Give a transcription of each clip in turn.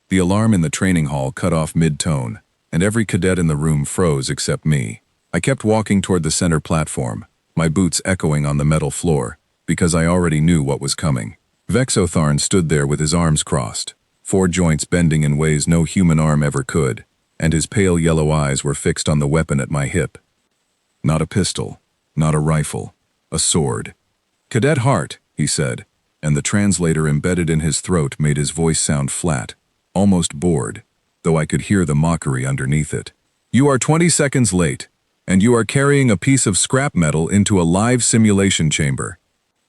The alarm in the training hall cut off mid-tone, and every cadet in the room froze except me. I kept walking toward the center platform, my boots echoing on the metal floor, because I already knew what was coming. Vexotharn stood there with his arms crossed, 4 joints bending in ways no human arm ever could, and his pale yellow eyes were fixed on the weapon at my hip. Not a pistol, not a rifle, a sword. "Cadet Hart," he said, and the translator embedded in his throat made his voice sound flat, almost bored, though I could hear the mockery underneath it. "You are 20 seconds late, and you are carrying a piece of scrap metal into a live simulation chamber."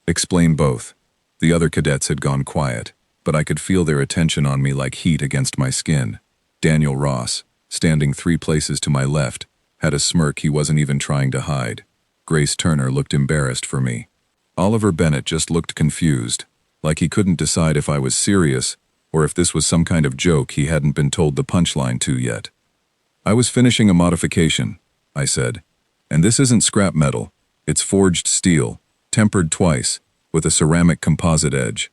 Explain both. The other cadets had gone quiet, but I could feel their attention on me like heat against my skin. Daniel Ross, standing 3 places to my left, had a smirk he wasn't even trying to hide. Grace Turner looked embarrassed for me. Oliver Bennett just looked confused, like he couldn't decide if I was serious or if this was some kind of joke he hadn't been told the punchline to yet. "I was finishing a modification," I said, "and this isn't scrap metal. It's forged steel, tempered twice, with a ceramic composite edge."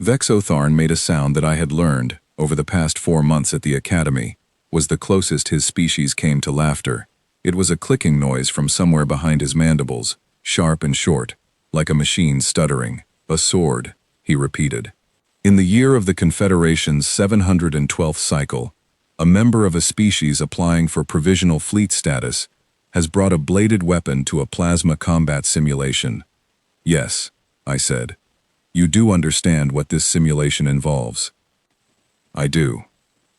Vexotharn made a sound that I had learned, over the past 4 months at the academy, was the closest his species came to laughter. It was a clicking noise from somewhere behind his mandibles, sharp and short, like a machine stuttering. "A sword," he repeated. "In the year of the Confederation's 712th cycle, a member of a species applying for provisional fleet status has brought a bladed weapon to a plasma combat simulation." "Yes," I said. "You do understand what this simulation involves." "I do."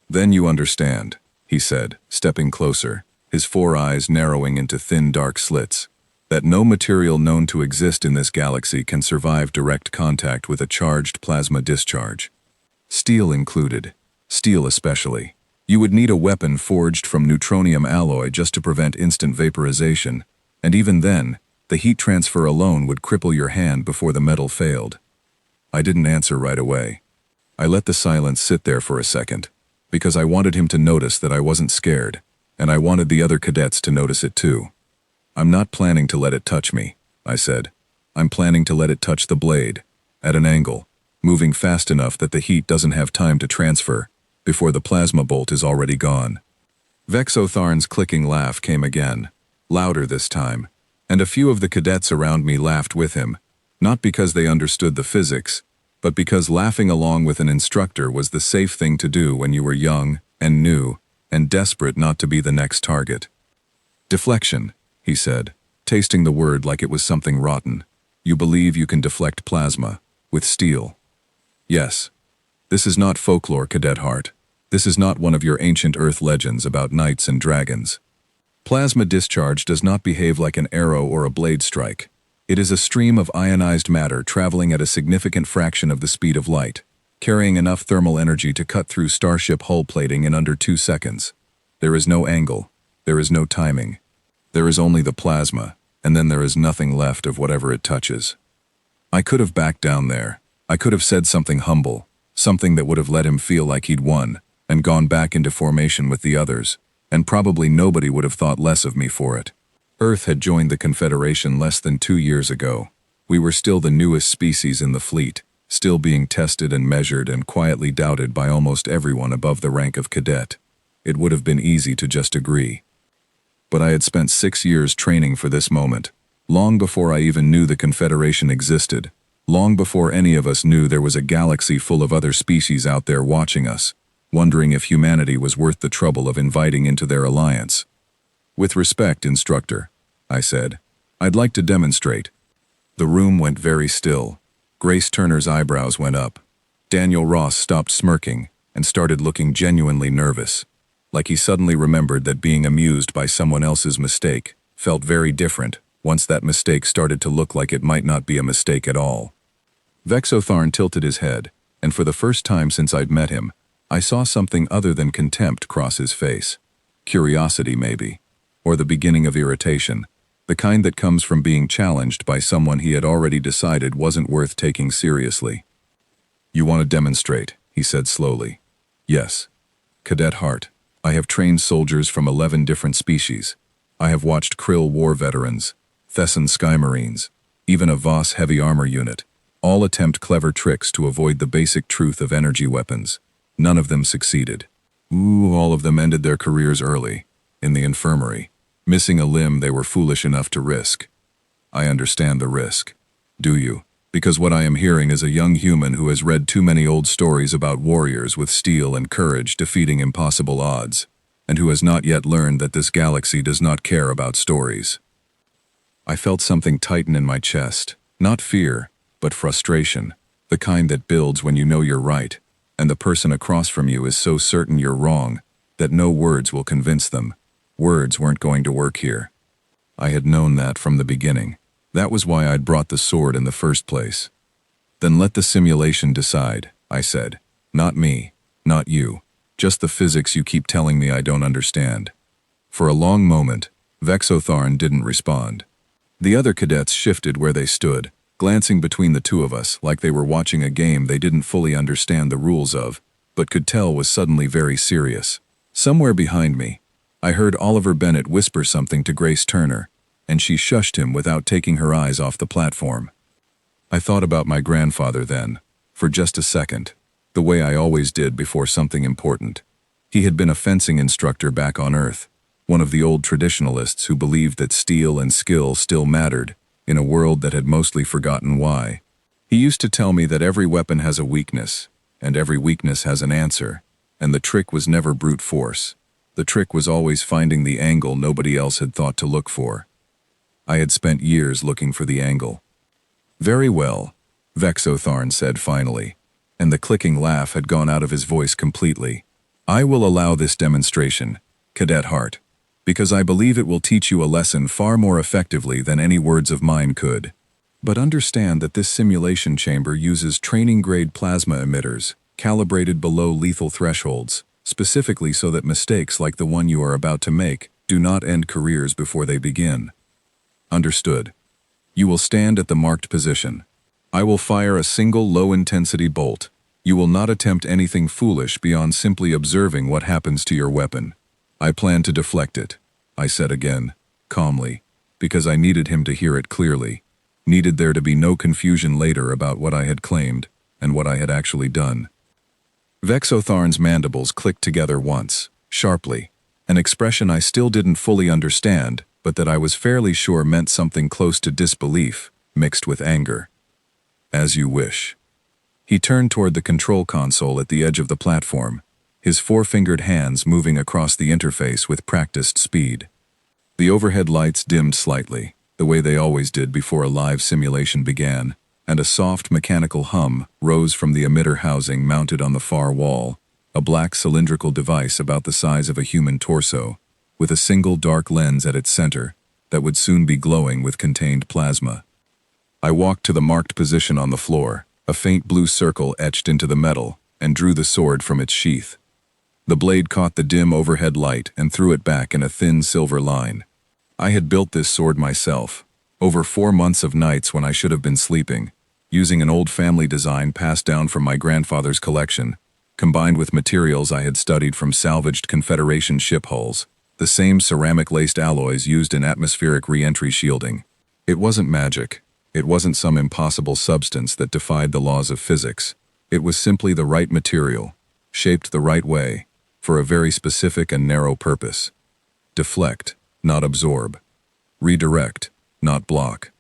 "Then you understand," he said, stepping closer, his 4 eyes narrowing into thin dark slits, "that no material known to exist in this galaxy can survive direct contact with a charged plasma discharge. Steel included, steel especially. You would need a weapon forged from neutronium alloy just to prevent instant vaporization, and even then, the heat transfer alone would cripple your hand before the metal failed." I didn't answer right away. I let the silence sit there for a second, because I wanted him to notice that I wasn't scared, and I wanted the other cadets to notice it too. "I'm not planning to let it touch me," I said. "I'm planning to let it touch the blade, at an angle, moving fast enough that the heat doesn't have time to transfer, before the plasma bolt is already gone." Vexotharn's clicking laugh came again, louder this time, and a few of the cadets around me laughed with him, not because they understood the physics, but because laughing along with an instructor was the safe thing to do when you were young and new and desperate not to be the next target. "Deflection," he said, tasting the word like it was something rotten. "You believe you can deflect plasma, with steel." "Yes. This is not folklore, Cadet Hart. This is not one of your ancient Earth legends about knights and dragons. Plasma discharge does not behave like an arrow or a blade strike. It is a stream of ionized matter traveling at a significant fraction of the speed of light, carrying enough thermal energy to cut through starship hull plating in under 2 seconds. There is no angle. There is no timing. There is only the plasma, and then there is nothing left of whatever it touches." I could have backed down there. I could have said something humble, something that would have let him feel like he'd won, and gone back into formation with the others, and probably nobody would have thought less of me for it. Earth had joined the Confederation less than 2 years ago. We were still the newest species in the fleet, still being tested and measured and quietly doubted by almost everyone above the rank of cadet. It would have been easy to just agree. But I had spent 6 years training for this moment, long before I even knew the Confederation existed, long before any of us knew there was a galaxy full of other species out there watching us, wondering if humanity was worth the trouble of inviting into their alliance. "With respect, Instructor," I said, "I'd like to demonstrate." The room went very still. Grace Turner's eyebrows went up. Daniel Ross stopped smirking and started looking genuinely nervous, like he suddenly remembered that being amused by someone else's mistake felt very different once that mistake started to look like it might not be a mistake at all. Vexotharn tilted his head, and for the first time since I'd met him, I saw something other than contempt cross his face. Curiosity, maybe, or the beginning of irritation, the kind that comes from being challenged by someone he had already decided wasn't worth taking seriously. "You want to demonstrate," he said slowly. "Yes. Cadet Hart, I have trained soldiers from 11 different species. I have watched Krill war veterans, Thessan Sky Marines, even a Voss heavy armor unit, all attempt clever tricks to avoid the basic truth of energy weapons. None of them succeeded. All of them ended their careers early, in the infirmary, missing a limb they were foolish enough to risk. I understand the risk. Do you? Because what I am hearing is a young human who has read too many old stories about warriors with steel and courage defeating impossible odds, and who has not yet learned that this galaxy does not care about stories. I felt something tighten in my chest, not fear, but frustration, the kind that builds when you know you're right, and the person across from you is so certain you're wrong that no words will convince them. Words weren't going to work here. I had known that from the beginning. That was why I'd brought the sword in the first place. Then let the simulation decide, I said. Not me, not you, just the physics you keep telling me I don't understand. For a long moment, Vexotharn didn't respond. The other cadets shifted where they stood, glancing between the two of us like they were watching a game they didn't fully understand the rules of, but could tell was suddenly very serious. Somewhere behind me, I heard Oliver Bennett whisper something to Grace Turner, and she shushed him without taking her eyes off the platform. I thought about my grandfather then, for just a second, the way I always did before something important. He had been a fencing instructor back on Earth, one of the old traditionalists who believed that steel and skill still mattered, in a world that had mostly forgotten why. He used to tell me that every weapon has a weakness, and every weakness has an answer, and the trick was never brute force. The trick was always finding the angle nobody else had thought to look for. I had spent years looking for the angle. Very well, Vexotharn said finally, and the clicking laugh had gone out of his voice completely. I will allow this demonstration, Cadet Hart, because I believe it will teach you a lesson far more effectively than any words of mine could. But understand that this simulation chamber uses training-grade plasma emitters, calibrated below lethal thresholds, specifically so that mistakes like the one you are about to make do not end careers before they begin. Understood. You will stand at the marked position. I will fire a single low-intensity bolt. You will not attempt anything foolish beyond simply observing what happens to your weapon. I plan to deflect it, I said again, calmly, because I needed him to hear it clearly, needed there to be no confusion later about what I had claimed and what I had actually done. Vexotharn's mandibles clicked together once, sharply, an expression I still didn't fully understand, but that I was fairly sure meant something close to disbelief, mixed with anger. As you wish. He turned toward the control console at the edge of the platform, his four-fingered hands moving across the interface with practiced speed. The overhead lights dimmed slightly, the way they always did before a live simulation began, and a soft mechanical hum rose from the emitter housing mounted on the far wall, a black cylindrical device about the size of a human torso, with a single dark lens at its center that would soon be glowing with contained plasma. I walked to the marked position on the floor, a faint blue circle etched into the metal, and drew the sword from its sheath. The blade caught the dim overhead light and threw it back in a thin silver line. I had built this sword myself, over 4 months of nights when I should have been sleeping, using an old family design passed down from my grandfather's collection, combined with materials I had studied from salvaged Confederation ship hulls, the same ceramic-laced alloys used in atmospheric re-entry shielding. It wasn't magic. It wasn't some impossible substance that defied the laws of physics. It was simply the right material, shaped the right way, for a very specific and narrow purpose. Deflect, not absorb. Redirect, not block.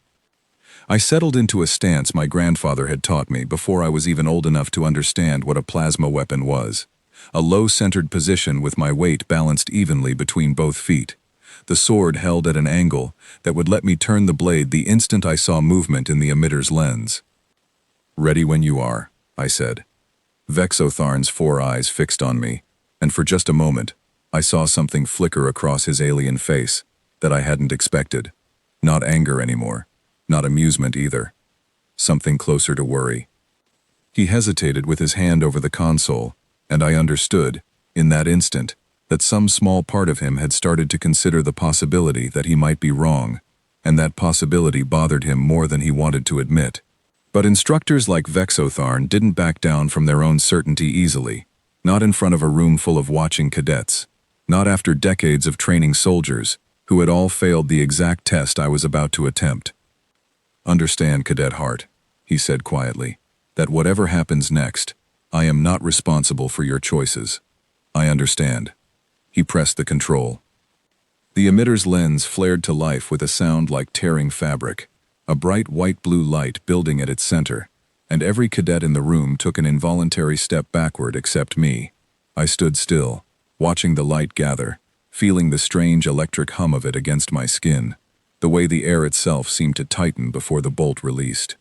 I settled into a stance my grandfather had taught me before I was even old enough to understand what a plasma weapon was. A low-centered position with my weight balanced evenly between both feet. The sword held at an angle that would let me turn the blade the instant I saw movement in the emitter's lens. Ready when you are, I said. Vexotharn's 4 eyes fixed on me, and for just a moment, I saw something flicker across his alien face that I hadn't expected. Not anger anymore, not amusement either. Something closer to worry. He hesitated with his hand over the console, and I understood, in that instant, that some small part of him had started to consider the possibility that he might be wrong, and that possibility bothered him more than he wanted to admit. But instructors like Vexotharn didn't back down from their own certainty easily, not in front of a room full of watching cadets, not after decades of training soldiers who had all failed the exact test I was about to attempt. Understand, Cadet Hart, he said quietly, that whatever happens next, I am not responsible for your choices. I understand. He pressed the control. The emitter's lens flared to life with a sound like tearing fabric, a bright white-blue light building at its center, and every cadet in the room took an involuntary step backward except me. I stood still, watching the light gather, feeling the strange electric hum of it against my skin, the way the air itself seemed to tighten before the bolt released.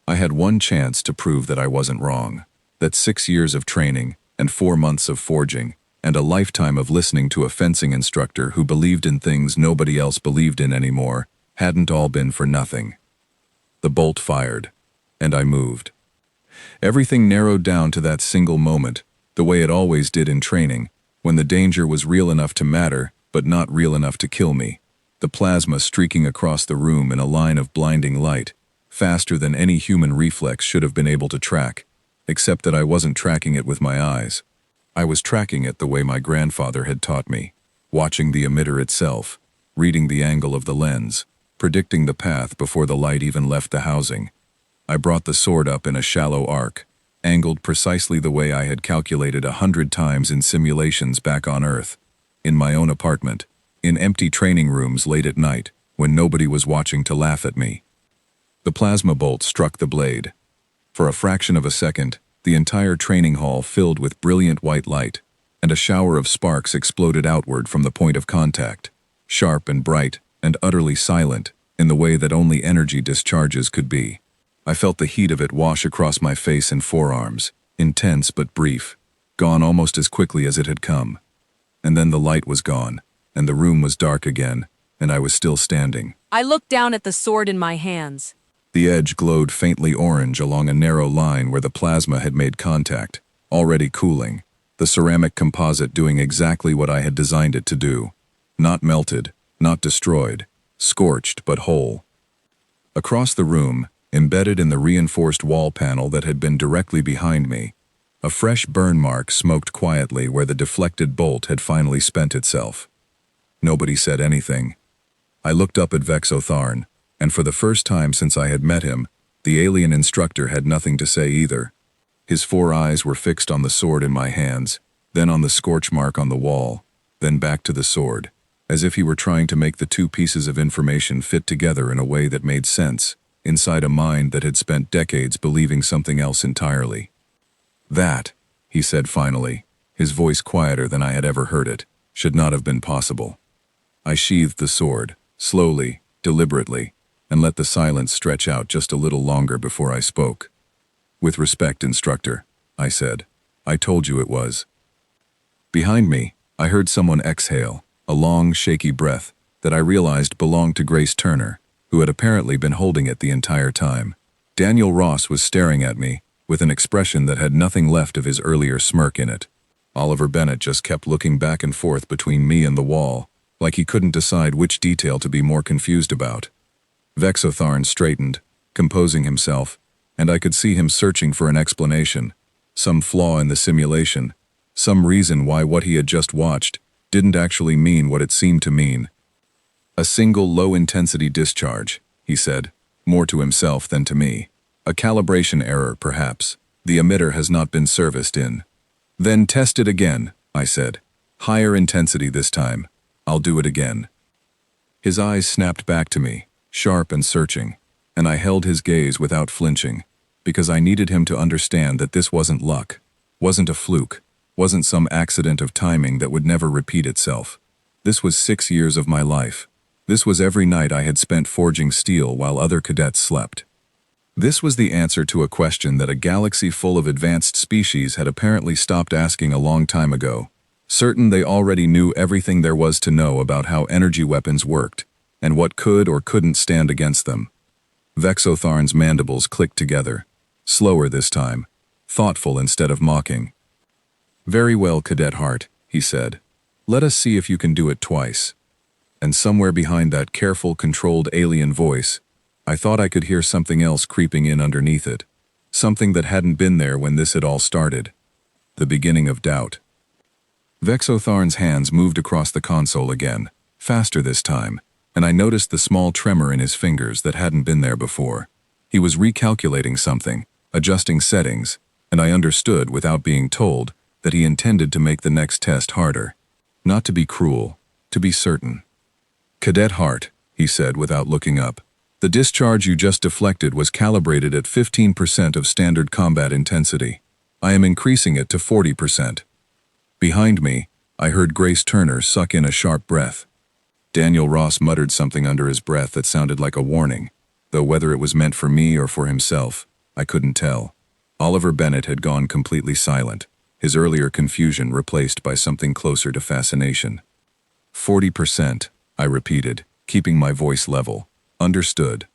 I had one chance to prove that I wasn't wrong, that 6 years of training and 4 months of forging and a lifetime of listening to a fencing instructor who believed in things nobody else believed in anymore hadn't all been for nothing. The bolt fired, and I moved. Everything narrowed down to that single moment, the way it always did in training, when the danger was real enough to matter, but not real enough to kill me. The plasma streaking across the room in a line of blinding light, faster than any human reflex should have been able to track, except that I wasn't tracking it with my eyes. I was tracking it the way my grandfather had taught me, watching the emitter itself, reading the angle of the lens, predicting the path before the light even left the housing. I brought the sword up in a shallow arc, angled precisely the way I had calculated 100 times in simulations back on Earth, in my own apartment, in empty training rooms late at night, when nobody was watching to laugh at me. The plasma bolt struck the blade. For a fraction of a second, the entire training hall filled with brilliant white light, and a shower of sparks exploded outward from the point of contact, sharp and bright and utterly silent in the way that only energy discharges could be. I felt the heat of it wash across my face and forearms, intense but brief, gone almost as quickly as it had come. And then the light was gone, and the room was dark again, and I was still standing. I looked down at the sword in my hands. The edge glowed faintly orange along a narrow line where the plasma had made contact, already cooling, the ceramic composite doing exactly what I had designed it to do. Not melted, not destroyed, scorched but whole. Across the room, embedded in the reinforced wall panel that had been directly behind me, a fresh burn mark smoked quietly where the deflected bolt had finally spent itself. Nobody said anything. I looked up at Vexotharn, and for the first time since I had met him, the alien instructor had nothing to say either. His 4 eyes were fixed on the sword in my hands, then on the scorch mark on the wall, then back to the sword, as if he were trying to make the 2 pieces of information fit together in a way that made sense, inside a mind that had spent decades believing something else entirely. That, he said finally, his voice quieter than I had ever heard it, should not have been possible. I sheathed the sword, slowly, deliberately, and let the silence stretch out just a little longer before I spoke. With respect, instructor, I said. I told you it was. Behind me, I heard someone exhale, a long, shaky breath that I realized belonged to Grace Turner, who had apparently been holding it the entire time. Daniel Ross was staring at me, with an expression that had nothing left of his earlier smirk in it. Oliver Bennett just kept looking back and forth between me and the wall, like he couldn't decide which detail to be more confused about. Vexotharn straightened, composing himself, and I could see him searching for an explanation, some flaw in the simulation, some reason why what he had just watched didn't actually mean what it seemed to mean. A single low-intensity discharge, he said, more to himself than to me. A calibration error, perhaps. The emitter has not been serviced in. Then test it again, I said. Higher intensity this time. I'll do it again. His eyes snapped back to me, sharp and searching, and I held his gaze without flinching, because I needed him to understand that this wasn't luck, wasn't a fluke, wasn't some accident of timing that would never repeat itself. This was 6 years of my life. This was every night I had spent forging steel while other cadets slept. This was the answer to a question that a galaxy full of advanced species had apparently stopped asking a long time ago. Certain they already knew everything there was to know about how energy weapons worked, and what could or couldn't stand against them. Vexotharn's mandibles clicked together, slower this time, thoughtful instead of mocking. Very well, Cadet Hart, he said. Let us see if you can do it twice. And somewhere behind that careful, controlled alien voice, I thought I could hear something else creeping in underneath it, something that hadn't been there when this had all started. The beginning of doubt. Vexotharn's hands moved across the console again, faster this time, and I noticed the small tremor in his fingers that hadn't been there before. He was recalculating something, adjusting settings, and I understood without being told that he intended to make the next test harder. Not to be cruel, to be certain. "Cadet Hart," he said without looking up, "the discharge you just deflected was calibrated at 15% of standard combat intensity. I am increasing it to 40%. Behind me, I heard Grace Turner suck in a sharp breath. Daniel Ross muttered something under his breath that sounded like a warning, though whether it was meant for me or for himself, I couldn't tell. Oliver Bennett had gone completely silent, his earlier confusion replaced by something closer to fascination. 40%, I repeated, keeping my voice level. "Understood.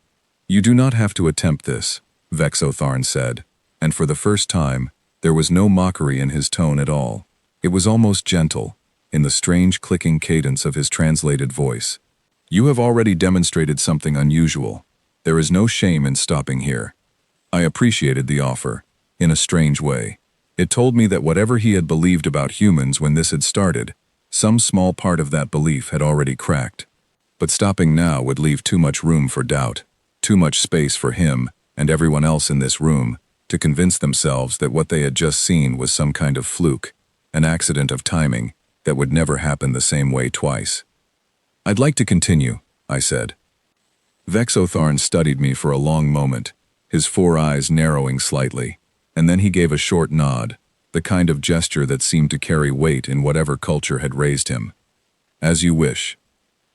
You do not have to attempt this," Vexotharn said, and for the first time, there was no mockery in his tone at all. It was almost gentle, in the strange clicking cadence of his translated voice. "You have already demonstrated something unusual. There is no shame in stopping here." I appreciated the offer, in a strange way. It told me that whatever he had believed about humans when this had started, some small part of that belief had already cracked. But stopping now would leave too much room for doubt, too much space for him and everyone else in this room to convince themselves that what they had just seen was some kind of fluke, an accident of timing that would never happen the same way twice. "I'd like to continue," I said. Vexotharn studied me for a long moment, his 4 eyes narrowing slightly, and then he gave a short nod, the kind of gesture that seemed to carry weight in whatever culture had raised him. "As you wish."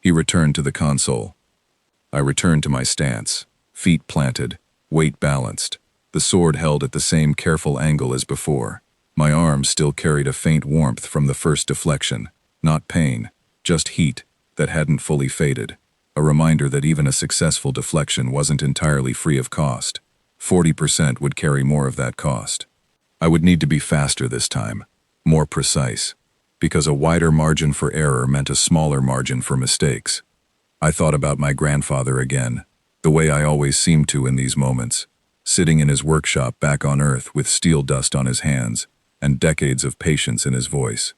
He returned to the console. I returned to my stance, feet planted, weight balanced, the sword held at the same careful angle as before. My arm still carried a faint warmth from the first deflection, not pain, just heat that hadn't fully faded, a reminder that even a successful deflection wasn't entirely free of cost. 40% would carry more of that cost. I would need to be faster this time, more precise, because a wider margin for error meant a smaller margin for mistakes. I thought about my grandfather again, the way I always seemed to in these moments, sitting in his workshop back on Earth with steel dust on his hands and decades of patience in his voice.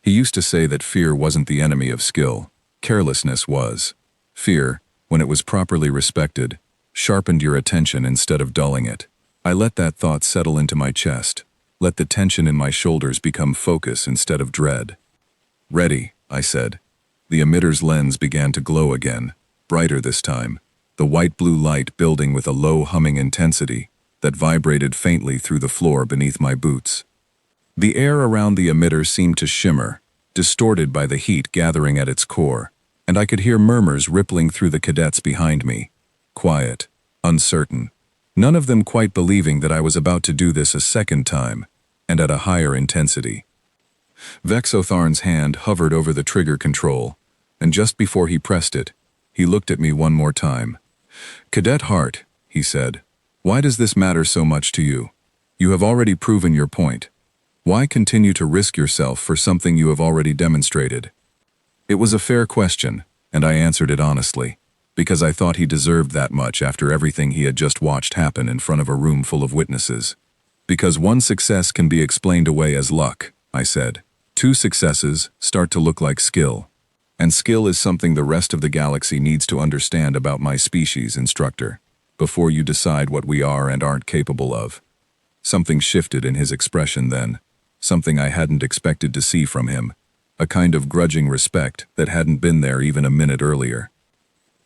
He used to say that fear wasn't the enemy of skill, carelessness was. Fear, when it was properly respected, sharpened your attention instead of dulling it. I let that thought settle into my chest, let the tension in my shoulders become focus instead of dread. "Ready," I said. The emitter's lens began to glow again, brighter this time, the white-blue light building with a low humming intensity that vibrated faintly through the floor beneath my boots. The air around the emitter seemed to shimmer, distorted by the heat gathering at its core, and I could hear murmurs rippling through the cadets behind me. Quiet, uncertain, none of them quite believing that I was about to do this a second time, and at a higher intensity. Vexotharn's hand hovered over the trigger control, and just before he pressed it, he looked at me one more time. "Cadet Hart," he said, "why does this matter so much to you? You have already proven your point. Why continue to risk yourself for something you have already demonstrated?" It was a fair question, and I answered it honestly, because I thought he deserved that much after everything he had just watched happen in front of a room full of witnesses. "Because one success can be explained away as luck," I said. "2 successes start to look like skill. And skill is something the rest of the galaxy needs to understand about my species, Instructor, before you decide what we are and aren't capable of." Something shifted in his expression then, something I hadn't expected to see from him, a kind of grudging respect that hadn't been there even a minute earlier.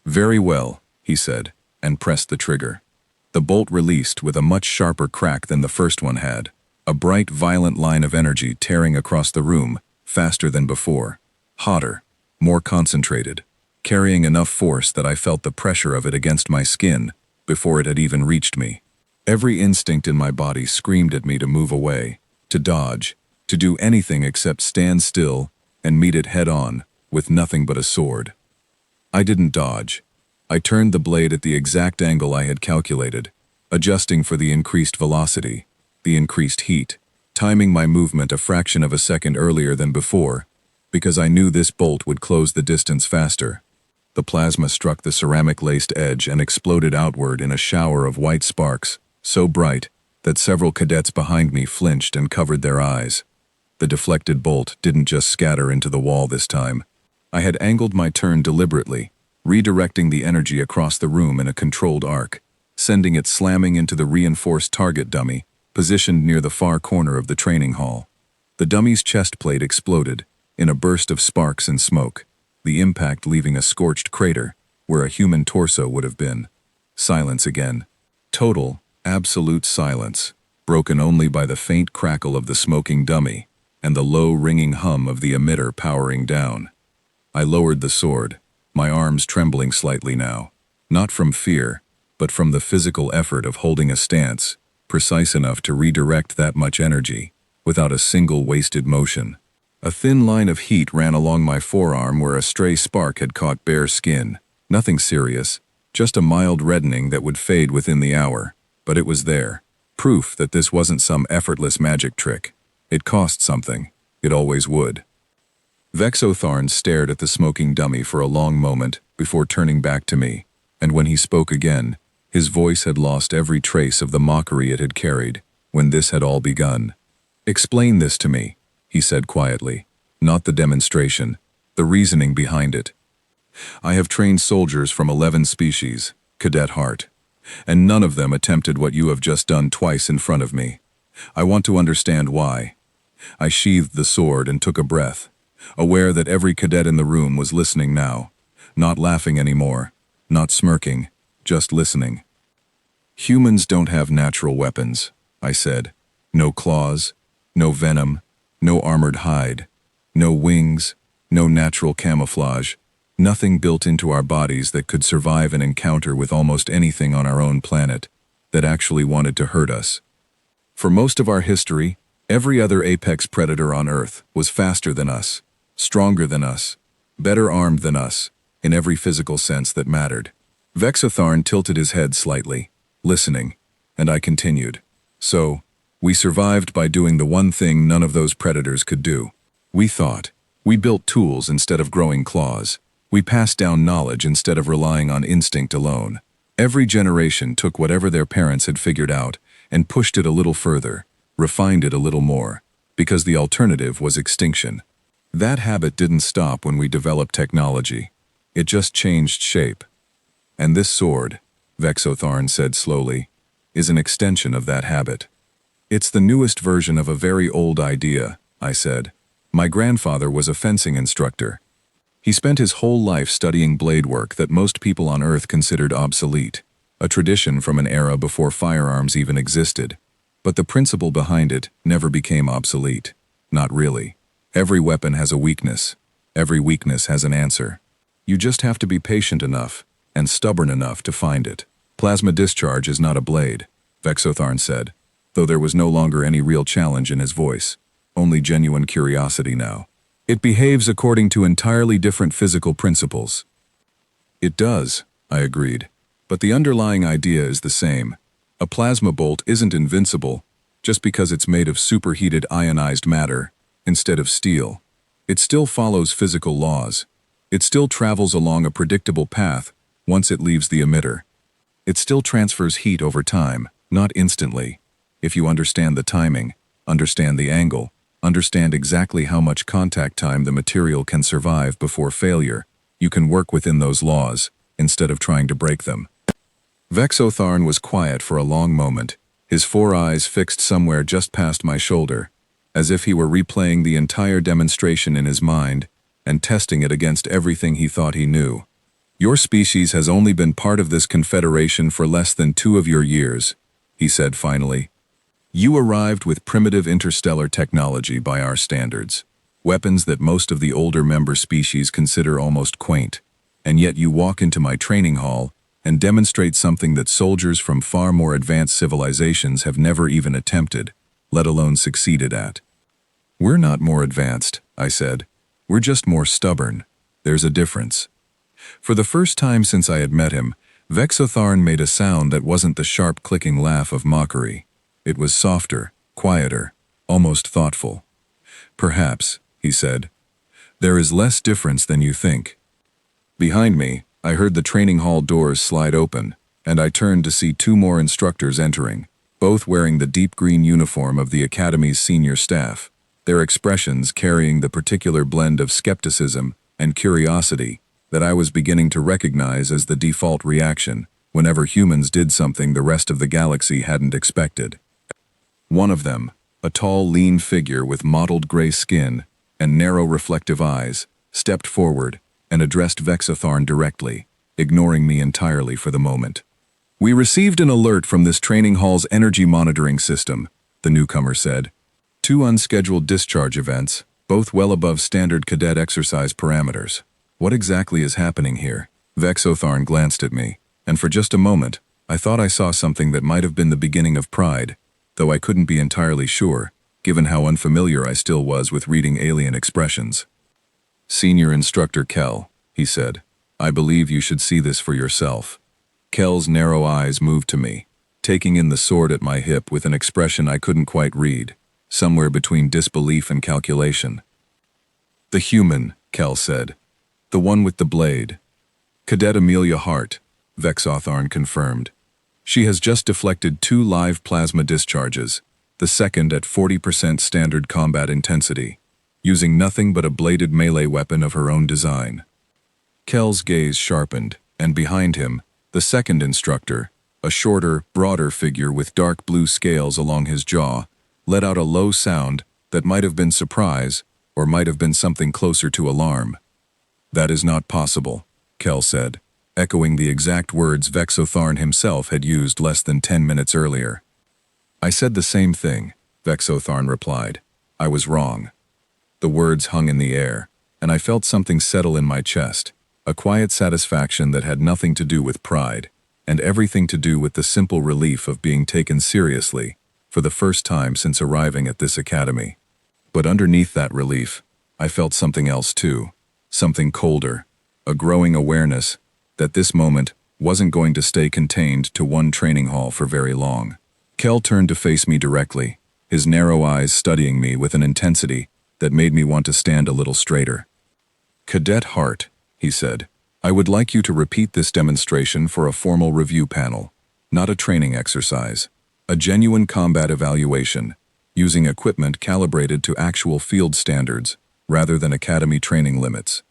"Very well," he said, and pressed the trigger. The bolt released with a much sharper crack than the first one had, a bright, violent line of energy tearing across the room, faster than before, hotter, more concentrated, carrying enough force that I felt the pressure of it against my skin before it had even reached me. Every instinct in my body screamed at me to move away, to dodge, to do anything except stand still and meet it head-on, with nothing but a sword. I didn't dodge. I turned the blade at the exact angle I had calculated, adjusting for the increased velocity, the increased heat, timing my movement a fraction of a second earlier than before, because I knew this bolt would close the distance faster. The plasma struck the ceramic-laced edge and exploded outward in a shower of white sparks, so bright that several cadets behind me flinched and covered their eyes. The deflected bolt didn't just scatter into the wall this time. I had angled my turn deliberately, redirecting the energy across the room in a controlled arc, sending it slamming into the reinforced target dummy positioned near the far corner of the training hall. The dummy's chest plate exploded in a burst of sparks and smoke, the impact leaving a scorched crater where a human torso would have been. Silence again. Total, absolute silence, broken only by the faint crackle of the smoking dummy and the low ringing hum of the emitter powering down. I lowered the sword, my arms trembling slightly now, not from fear, but from the physical effort of holding a stance, precise enough to redirect that much energy, without a single wasted motion. A thin line of heat ran along my forearm where a stray spark had caught bare skin. Nothing serious, just a mild reddening that would fade within the hour, but it was there. Proof that this wasn't some effortless magic trick. It cost something. It always would. Vexotharn stared at the smoking dummy for a long moment before turning back to me, and when he spoke again, his voice had lost every trace of the mockery it had carried when this had all begun. "Explain this to me," he said quietly. "Not the demonstration, the reasoning behind it. I have trained soldiers from 11 species, Cadet Hart, and none of them attempted what you have just done twice in front of me. I want to understand why." I sheathed the sword and took a breath, aware that every cadet in the room was listening now, not laughing anymore, not smirking, just listening. "Humans don't have natural weapons," I said. "No claws, no venom, no armored hide, no wings, no natural camouflage, nothing built into our bodies that could survive an encounter with almost anything on our own planet that actually wanted to hurt us. For most of our history, every other apex predator on Earth was faster than us, stronger than us, better armed than us, in every physical sense that mattered." Vexotharn tilted his head slightly, listening, and I continued. "So, we survived by doing the one thing none of those predators could do. We thought. We built tools instead of growing claws. We passed down knowledge instead of relying on instinct alone. Every generation took whatever their parents had figured out and pushed it a little further, refined it a little more, because the alternative was extinction. That habit didn't stop when we developed technology. It just changed shape. And this sword," Vexotharn said slowly, "is an extension of that habit." "It's the newest version of a very old idea," I said. "My grandfather was a fencing instructor. He spent his whole life studying blade work that most people on Earth considered obsolete, a tradition from an era before firearms even existed. But the principle behind it never became obsolete. Not really. Every weapon has a weakness. Every weakness has an answer. You just have to be patient enough and stubborn enough to find it. Plasma discharge is not a blade," Vexotharn said, though there was no longer any real challenge in his voice, only genuine curiosity now. "It behaves according to entirely different physical principles." "It does," I agreed, "but the underlying idea is the same. A plasma bolt isn't invincible just because it's made of superheated ionized matter instead of steel. It still follows physical laws. It still travels along a predictable path once it leaves the emitter. It still transfers heat over time, not instantly. If you understand the timing, understand the angle, understand exactly how much contact time the material can survive before failure, you can work within those laws instead of trying to break them." Vexotharn was quiet for a long moment, his 4 eyes fixed somewhere just past my shoulder, as if he were replaying the entire demonstration in his mind and testing it against everything he thought he knew. "Your species has only been part of this confederation for less than 2 of your years," he said finally. "You arrived with primitive interstellar technology by our standards, weapons that most of the older member species consider almost quaint, and yet you walk into my training hall and demonstrate something that soldiers from far more advanced civilizations have never even attempted, let alone succeeded at." "We're not more advanced," I said. "We're just more stubborn. There's a difference." For the first time since I had met him, Vexotharn made a sound that wasn't the sharp clicking laugh of mockery. It was softer, quieter, almost thoughtful. "Perhaps," he said, "there is less difference than you think." Behind me, I heard the training hall doors slide open, and I turned to see 2 more instructors entering, both wearing the deep green uniform of the Academy's senior staff, their expressions carrying the particular blend of skepticism and curiosity that I was beginning to recognize as the default reaction whenever humans did something the rest of the galaxy hadn't expected. One of them, a tall, lean figure with mottled gray skin and narrow reflective eyes, stepped forward and addressed Vexotharn directly, ignoring me entirely for the moment. "We received an alert from this training hall's energy monitoring system," the newcomer said. "Two unscheduled discharge events, both well above standard cadet exercise parameters. What exactly is happening here?" Vexotharn glanced at me, and for just a moment, I thought I saw something that might have been the beginning of pride, though I couldn't be entirely sure, given how unfamiliar I still was with reading alien expressions. "Senior Instructor Kell," he said, "I believe you should see this for yourself." Kell's narrow eyes moved to me, taking in the sword at my hip with an expression I couldn't quite read, somewhere between disbelief and calculation. "The human," Kell said. "The one with the blade." "Cadet Amelia Hart," Vexotharn confirmed. "She has just deflected 2 live plasma discharges, the second at 40% standard combat intensity, using nothing but a bladed melee weapon of her own design." Kell's gaze sharpened, and behind him, the second instructor, a shorter, broader figure with dark blue scales along his jaw, let out a low sound that might have been surprise or might have been something closer to alarm. "That is not possible," Kell said, echoing the exact words Vexotharn himself had used less than 10 minutes earlier. "I said the same thing," Vexotharn replied. "I was wrong." The words hung in the air, and I felt something settle in my chest, a quiet satisfaction that had nothing to do with pride, and everything to do with the simple relief of being taken seriously, for the first time since arriving at this academy. But underneath that relief, I felt something else too, something colder, a growing awareness that this moment wasn't going to stay contained to one training hall for very long. Kell turned to face me directly, his narrow eyes studying me with an intensity that made me want to stand a little straighter. "Cadet Hart," he said, "I would like you to repeat this demonstration for a formal review panel, not a training exercise, a genuine combat evaluation, using equipment calibrated to actual field standards rather than academy training limits."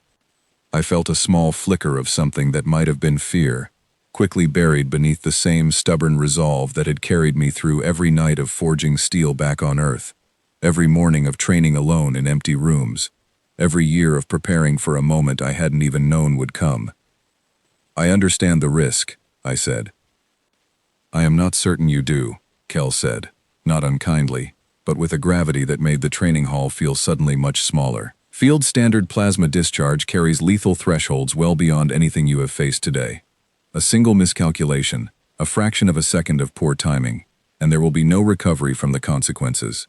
I felt a small flicker of something that might have been fear, quickly buried beneath the same stubborn resolve that had carried me through every night of forging steel back on Earth, every morning of training alone in empty rooms, every year of preparing for a moment I hadn't even known would come. "I understand the risk," I said. "I am not certain you do," Kell said, not unkindly, but with a gravity that made the training hall feel suddenly much smaller. "Field standard plasma discharge carries lethal thresholds well beyond anything you have faced today. A single miscalculation, a fraction of a second of poor timing, and there will be no recovery from the consequences."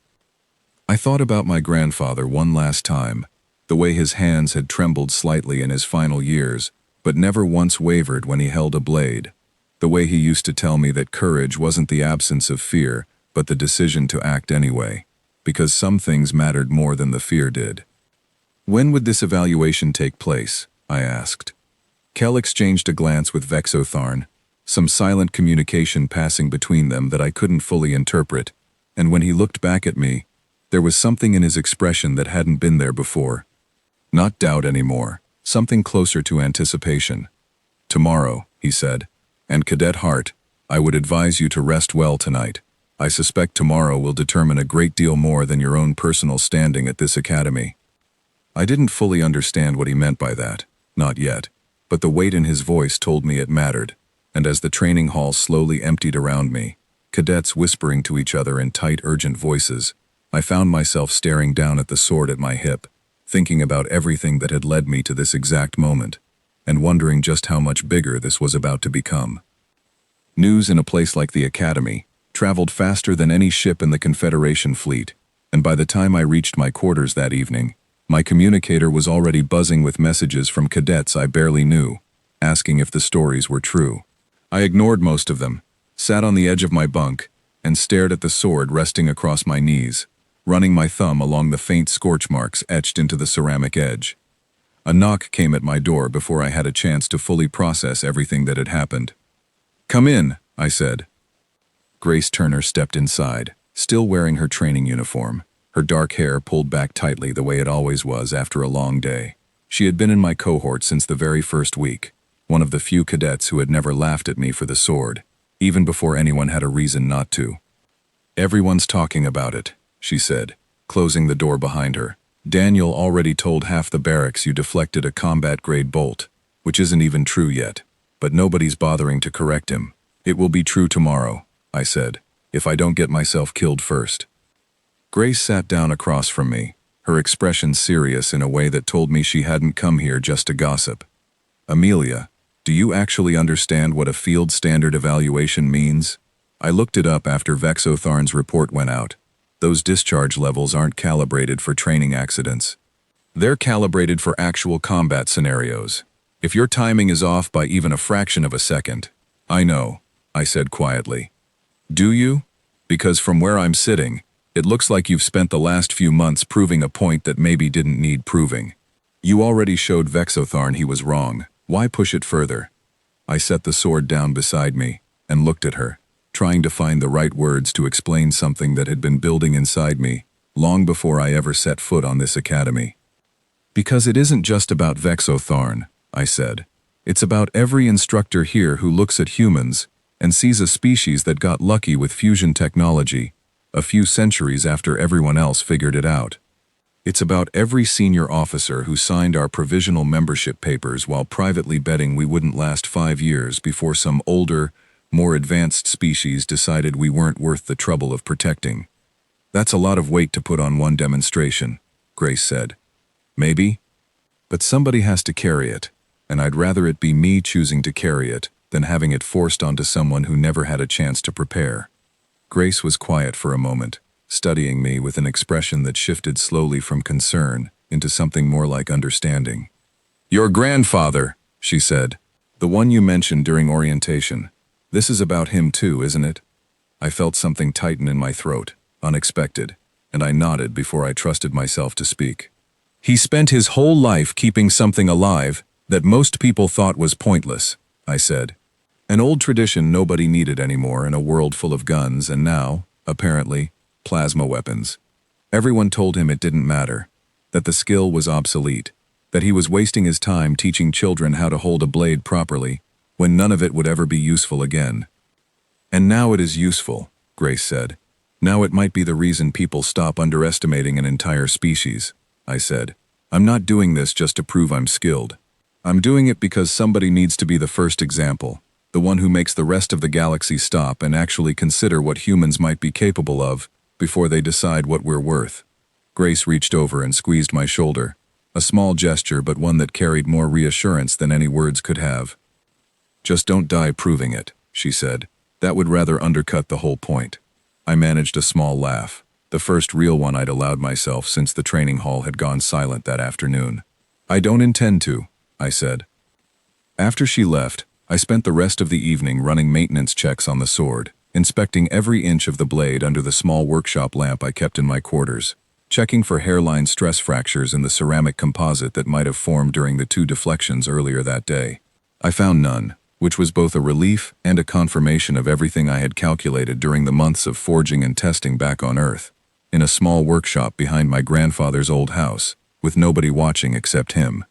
I thought about my grandfather one last time, the way his hands had trembled slightly in his final years, but never once wavered when he held a blade, the way he used to tell me that courage wasn't the absence of fear, but the decision to act anyway, because some things mattered more than the fear did. "When would this evaluation take place?" I asked. Kell exchanged a glance with Vexotharn, some silent communication passing between them that I couldn't fully interpret, and when he looked back at me, there was something in his expression that hadn't been there before. Not doubt anymore, something closer to anticipation. "Tomorrow," he said, "and Cadet Hart, I would advise you to rest well tonight. I suspect tomorrow will determine a great deal more than your own personal standing at this academy." I didn't fully understand what he meant by that, not yet, but the weight in his voice told me it mattered, and as the training hall slowly emptied around me, cadets whispering to each other in tight, urgent voices, I found myself staring down at the sword at my hip, thinking about everything that had led me to this exact moment, and wondering just how much bigger this was about to become. News in a place like the Academy traveled faster than any ship in the Confederation fleet, and by the time I reached my quarters that evening, my communicator was already buzzing with messages from cadets I barely knew, asking if the stories were true. I ignored most of them, sat on the edge of my bunk, and stared at the sword resting across my knees, running my thumb along the faint scorch marks etched into the ceramic edge. A knock came at my door before I had a chance to fully process everything that had happened. "Come in," I said. Grace Turner stepped inside, still wearing her training uniform, her dark hair pulled back tightly the way it always was after a long day. She had been in my cohort since the very first week, one of the few cadets who had never laughed at me for the sword, even before anyone had a reason not to. Everyone's talking about it, she said, closing the door behind her. Daniel already told half the barracks you deflected a combat-grade bolt, which isn't even true yet. But nobody's bothering to correct him. It will be true tomorrow, I said, if I don't get myself killed first. Grace sat down across from me, her expression serious in a way that told me she hadn't come here just to gossip. Amelia, do you actually understand what a field standard evaluation means? I looked it up after Vexotharn's report went out. Those discharge levels aren't calibrated for training accidents. They're calibrated for actual combat scenarios. If your timing is off by even a fraction of a second. I know, I said quietly. Do you? Because from where I'm sitting, it looks like you've spent the last few months proving a point that maybe didn't need proving. You already showed Vexotharn he was wrong. Why push it further? I set the sword down beside me and looked at her, trying to find the right words to explain something that had been building inside me long before I ever set foot on this academy. Because it isn't just about Vexotharn, I said. It's about every instructor here who looks at humans and sees a species that got lucky with fusion technology a few centuries after everyone else figured it out. It's about every senior officer who signed our provisional membership papers while privately betting we wouldn't last 5 years before some older, more advanced species decided we weren't worth the trouble of protecting. That's a lot of weight to put on one demonstration, Grace said. Maybe, but somebody has to carry it, and I'd rather it be me choosing to carry it than having it forced onto someone who never had a chance to prepare. Grace was quiet for a moment, studying me with an expression that shifted slowly from concern into something more like understanding. Your grandfather, she said, the one you mentioned during orientation. This is about him too, isn't it? I felt something tighten in my throat, unexpected, and I nodded before I trusted myself to speak. He spent his whole life keeping something alive that most people thought was pointless, I said. An old tradition nobody needed anymore in a world full of guns and now, apparently, plasma weapons. Everyone told him it didn't matter, that the skill was obsolete, that he was wasting his time teaching children how to hold a blade properly when none of it would ever be useful again. And now it is useful, Grace said. Now it might be the reason people stop underestimating an entire species, I said. I'm not doing this just to prove I'm skilled. I'm doing it because somebody needs to be the first example, the one who makes the rest of the galaxy stop and actually consider what humans might be capable of before they decide what we're worth. Grace reached over and squeezed my shoulder, a small gesture but one that carried more reassurance than any words could have. Just don't die proving it, she said. That would rather undercut the whole point. I managed a small laugh, the first real one I'd allowed myself since the training hall had gone silent that afternoon. I don't intend to, I said. After she left, I spent the rest of the evening running maintenance checks on the sword, inspecting every inch of the blade under the small workshop lamp I kept in my quarters, checking for hairline stress fractures in the ceramic composite that might have formed during the 2 deflections earlier that day. I found none, which was both a relief and a confirmation of everything I had calculated during the months of forging and testing back on Earth, in a small workshop behind my grandfather's old house, with nobody watching except him.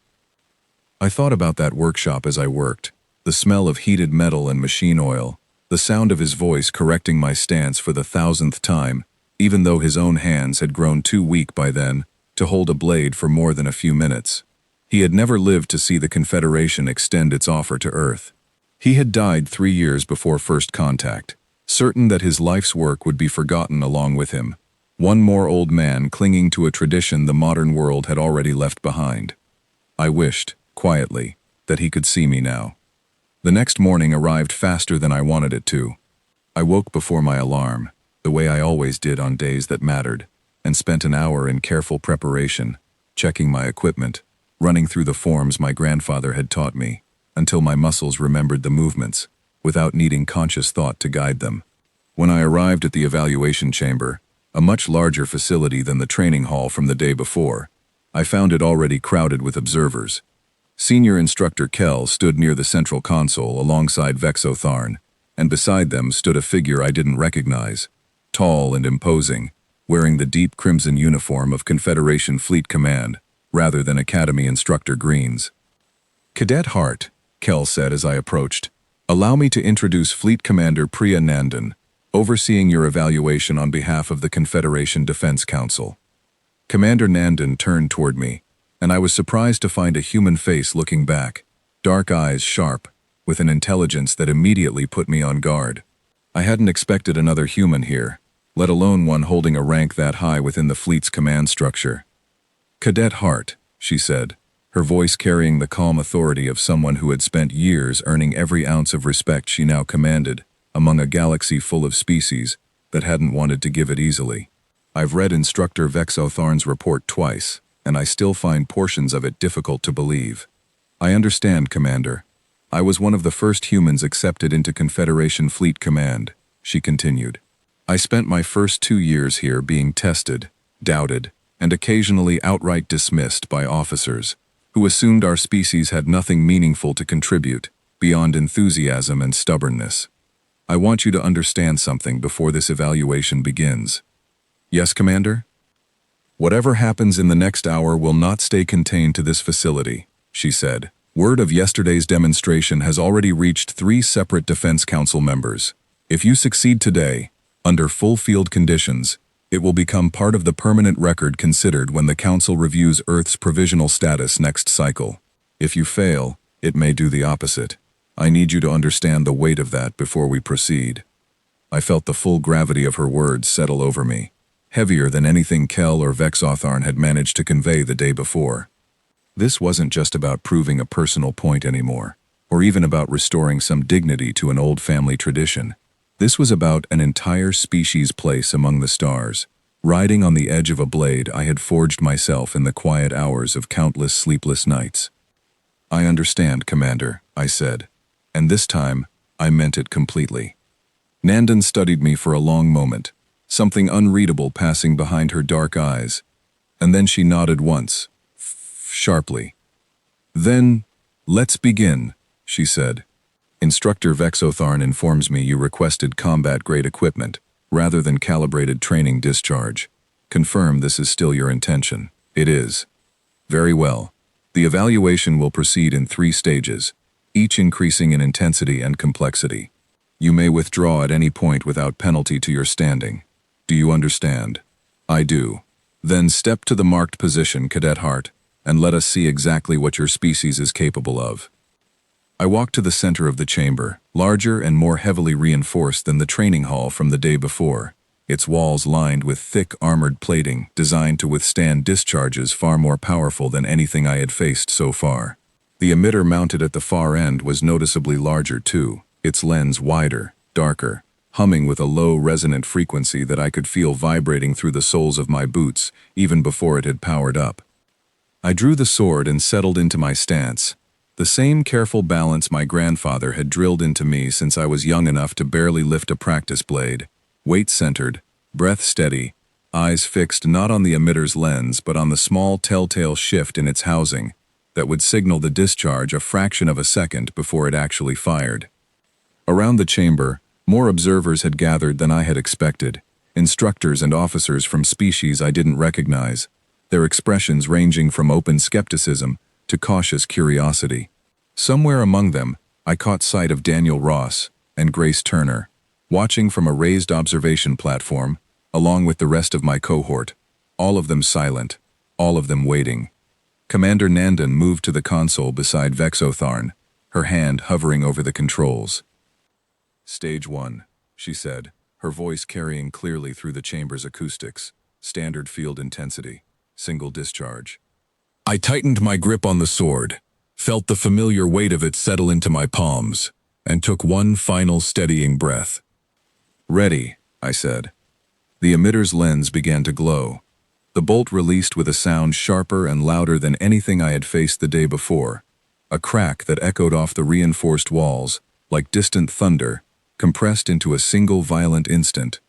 I thought about that workshop as I worked, the smell of heated metal and machine oil, the sound of his voice correcting my stance for the 1000th time, even though his own hands had grown too weak by then to hold a blade for more than a few minutes. He had never lived to see the Confederation extend its offer to Earth. He had died 3 years before first contact, certain that his life's work would be forgotten along with him, one more old man clinging to a tradition the modern world had already left behind. I wished, quietly, that he could see me now. The next morning arrived faster than I wanted it to. I woke before my alarm, the way I always did on days that mattered, and spent an hour in careful preparation, checking my equipment, running through the forms my grandfather had taught me, until my muscles remembered the movements, without needing conscious thought to guide them. When I arrived at the evaluation chamber, a much larger facility than the training hall from the day before, I found it already crowded with observers. Senior Instructor Kell stood near the central console alongside Vexotharn, and beside them stood a figure I didn't recognize, tall and imposing, wearing the deep crimson uniform of Confederation Fleet Command, rather than Academy Instructor greens. Cadet Hart, Kell said as I approached, allow me to introduce Fleet Commander Priya Nandan, overseeing your evaluation on behalf of the Confederation Defense Council. Commander Nandan turned toward me, and I was surprised to find a human face looking back, dark eyes sharp, with an intelligence that immediately put me on guard. I hadn't expected another human here, let alone one holding a rank that high within the fleet's command structure. "Cadet Hart," she said, her voice carrying the calm authority of someone who had spent years earning every ounce of respect she now commanded among a galaxy full of species that hadn't wanted to give it easily. "I've read Instructor Vexotharn's report twice, and I still find portions of it difficult to believe. I understand, Commander. I was one of the first humans accepted into Confederation Fleet Command," she continued. "I spent my first 2 years here being tested, doubted, and occasionally outright dismissed by officers who assumed our species had nothing meaningful to contribute beyond enthusiasm and stubbornness. I want you to understand something before this evaluation begins." "Yes, Commander?" "Whatever happens in the next hour will not stay contained to this facility," she said. "Word of yesterday's demonstration has already reached 3 separate Defense Council members. If you succeed today, under full field conditions, it will become part of the permanent record considered when the Council reviews Earth's provisional status next cycle. If you fail, it may do the opposite. I need you to understand the weight of that before we proceed." I felt the full gravity of her words settle over me, heavier than anything Kel or Vexotharn had managed to convey the day before. This wasn't just about proving a personal point anymore, or even about restoring some dignity to an old family tradition. This was about an entire species' place among the stars, riding on the edge of a blade I had forged myself in the quiet hours of countless sleepless nights. "I understand, Commander," I said, and this time I meant it completely. Nandan studied me for a long moment, something unreadable passing behind her dark eyes, and then she nodded once, sharply. "Then, let's begin," she said. "Instructor Vexotharn informs me you requested combat-grade equipment, rather than calibrated training discharge. Confirm this is still your intention." "It is." "Very well. The evaluation will proceed in 3 stages, each increasing in intensity and complexity. You may withdraw at any point without penalty to your standing. Do you understand?" "I do." "Then step to the marked position, Cadet Hart, and let us see exactly what your species is capable of." I walked to the center of the chamber, larger and more heavily reinforced than the training hall from the day before, its walls lined with thick armored plating designed to withstand discharges far more powerful than anything I had faced so far. The emitter mounted at the far end was noticeably larger too, its lens wider, darker, humming with a low resonant frequency that I could feel vibrating through the soles of my boots even before it had powered up. I drew the sword and settled into my stance, the same careful balance my grandfather had drilled into me since I was young enough to barely lift a practice blade, weight-centered, breath steady, eyes fixed not on the emitter's lens but on the small telltale shift in its housing that would signal the discharge a fraction of a second before it actually fired. Around the chamber, more observers had gathered than I had expected, instructors and officers from species I didn't recognize, their expressions ranging from open skepticism to cautious curiosity. Somewhere among them, I caught sight of Daniel Ross and Grace Turner, watching from a raised observation platform, along with the rest of my cohort, all of them silent, all of them waiting. Commander Nandan moved to the console beside Vexotharn, her hand hovering over the controls. "Stage 1, she said, her voice carrying clearly through the chamber's acoustics. "Standard field intensity. Single discharge." I tightened my grip on the sword, felt the familiar weight of it settle into my palms, and took one final steadying breath. "Ready," I said. The emitter's lens began to glow. The bolt released with a sound sharper and louder than anything I had faced the day before, a crack that echoed off the reinforced walls, like distant thunder, compressed into a single violent instant.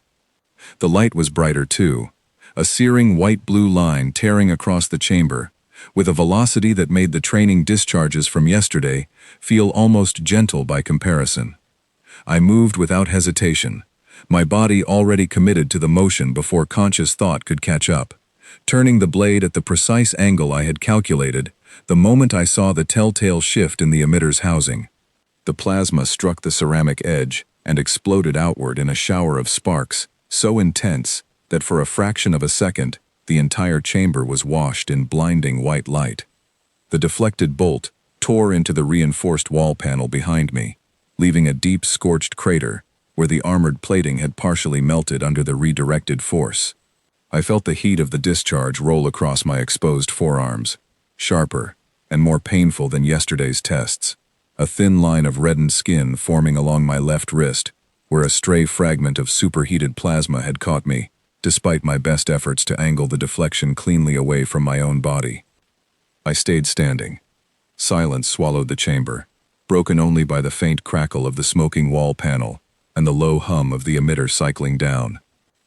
The light was brighter too, a searing white-blue line tearing across the chamber, with a velocity that made the training discharges from yesterday feel almost gentle by comparison. I moved without hesitation, my body already committed to the motion before conscious thought could catch up, turning the blade at the precise angle I had calculated the moment I saw the telltale shift in the emitter's housing. The plasma struck the ceramic edge, and exploded outward in a shower of sparks, so intense that for a fraction of a second, the entire chamber was washed in blinding white light. The deflected bolt tore into the reinforced wall panel behind me, leaving a deep scorched crater where the armored plating had partially melted under the redirected force. I felt the heat of the discharge roll across my exposed forearms, sharper and more painful than yesterday's tests, a thin line of reddened skin forming along my left wrist, where a stray fragment of superheated plasma had caught me, despite my best efforts to angle the deflection cleanly away from my own body. I stayed standing. Silence swallowed the chamber, broken only by the faint crackle of the smoking wall panel and the low hum of the emitter cycling down.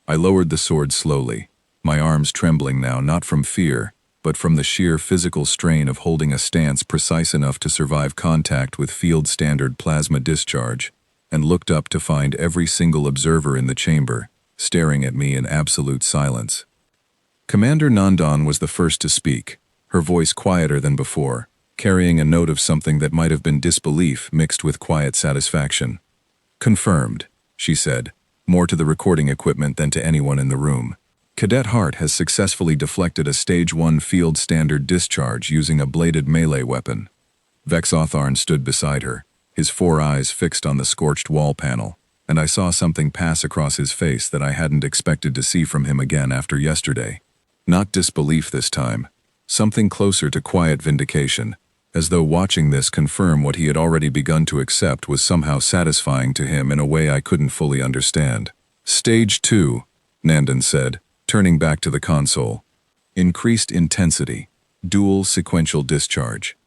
I lowered the sword slowly, my arms trembling now not from fear, but from the sheer physical strain of holding a stance precise enough to survive contact with field-standard plasma discharge, and looked up to find every single observer in the chamber staring at me in absolute silence. Commander Nandan was the first to speak, her voice quieter than before, carrying a note of something that might have been disbelief mixed with quiet satisfaction. "Confirmed," she said, more to the recording equipment than to anyone in the room. "Cadet Hart has successfully deflected a Stage 1 field-standard discharge using a bladed melee weapon." Vexotharn stood beside her, his 4 eyes fixed on the scorched wall panel, and I saw something pass across his face that I hadn't expected to see from him again after yesterday. Not disbelief this time, something closer to quiet vindication, as though watching this confirm what he had already begun to accept was somehow satisfying to him in a way I couldn't fully understand. "Stage 2, Nandan said, turning back to the console. "Increased intensity, dual sequential discharge."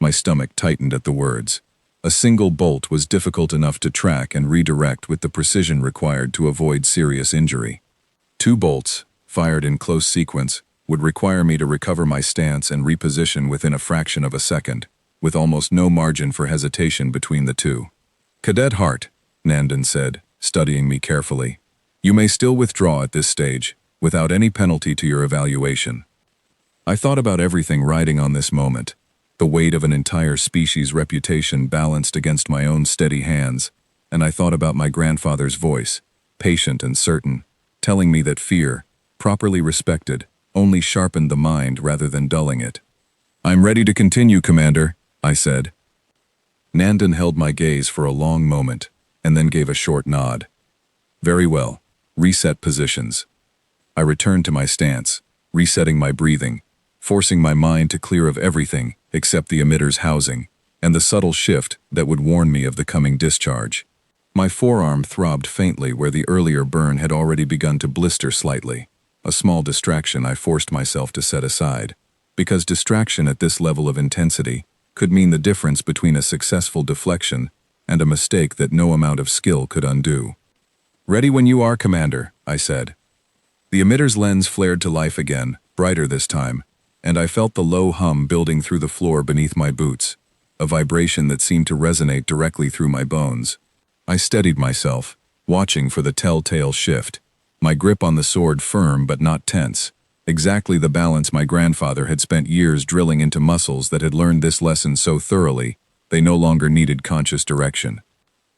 My stomach tightened at the words. A single bolt was difficult enough to track and redirect with the precision required to avoid serious injury. 2 bolts, fired in close sequence, would require me to recover my stance and reposition within a fraction of a second, with almost no margin for hesitation between the two. "Cadet Hart," Nandan said, studying me carefully, "you may still withdraw at this stage, without any penalty to your evaluation." I thought about everything riding on this moment, the weight of an entire species' reputation balanced against my own steady hands, and I thought about my grandfather's voice, patient and certain, telling me that fear, properly respected, only sharpened the mind rather than dulling it. "I'm ready to continue, Commander," I said. Nandan held my gaze for a long moment, and then gave a short nod. "Very well. Reset positions." I returned to my stance, resetting my breathing, forcing my mind to clear of everything except the emitter's housing, and the subtle shift that would warn me of the coming discharge. My forearm throbbed faintly where the earlier burn had already begun to blister slightly, a small distraction I forced myself to set aside, because distraction at this level of intensity could mean the difference between a successful deflection and a mistake that no amount of skill could undo. "Ready when you are, Commander," I said. The emitter's lens flared to life again, brighter this time, and I felt the low hum building through the floor beneath my boots, a vibration that seemed to resonate directly through my bones. I steadied myself, watching for the telltale shift, my grip on the sword firm but not tense, exactly the balance my grandfather had spent years drilling into muscles that had learned this lesson so thoroughly they no longer needed conscious direction.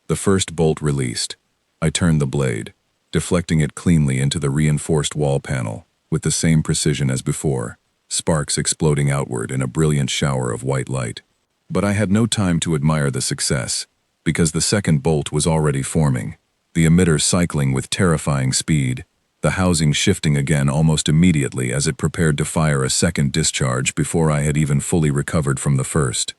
The first bolt released. I turned the blade, deflecting it cleanly into the reinforced wall panel, with the same precision as before, sparks exploding outward in a brilliant shower of white light. But I had no time to admire the success, because the second bolt was already forming, the emitter cycling with terrifying speed, the housing shifting again almost immediately as it prepared to fire a second discharge before I had even fully recovered from the first.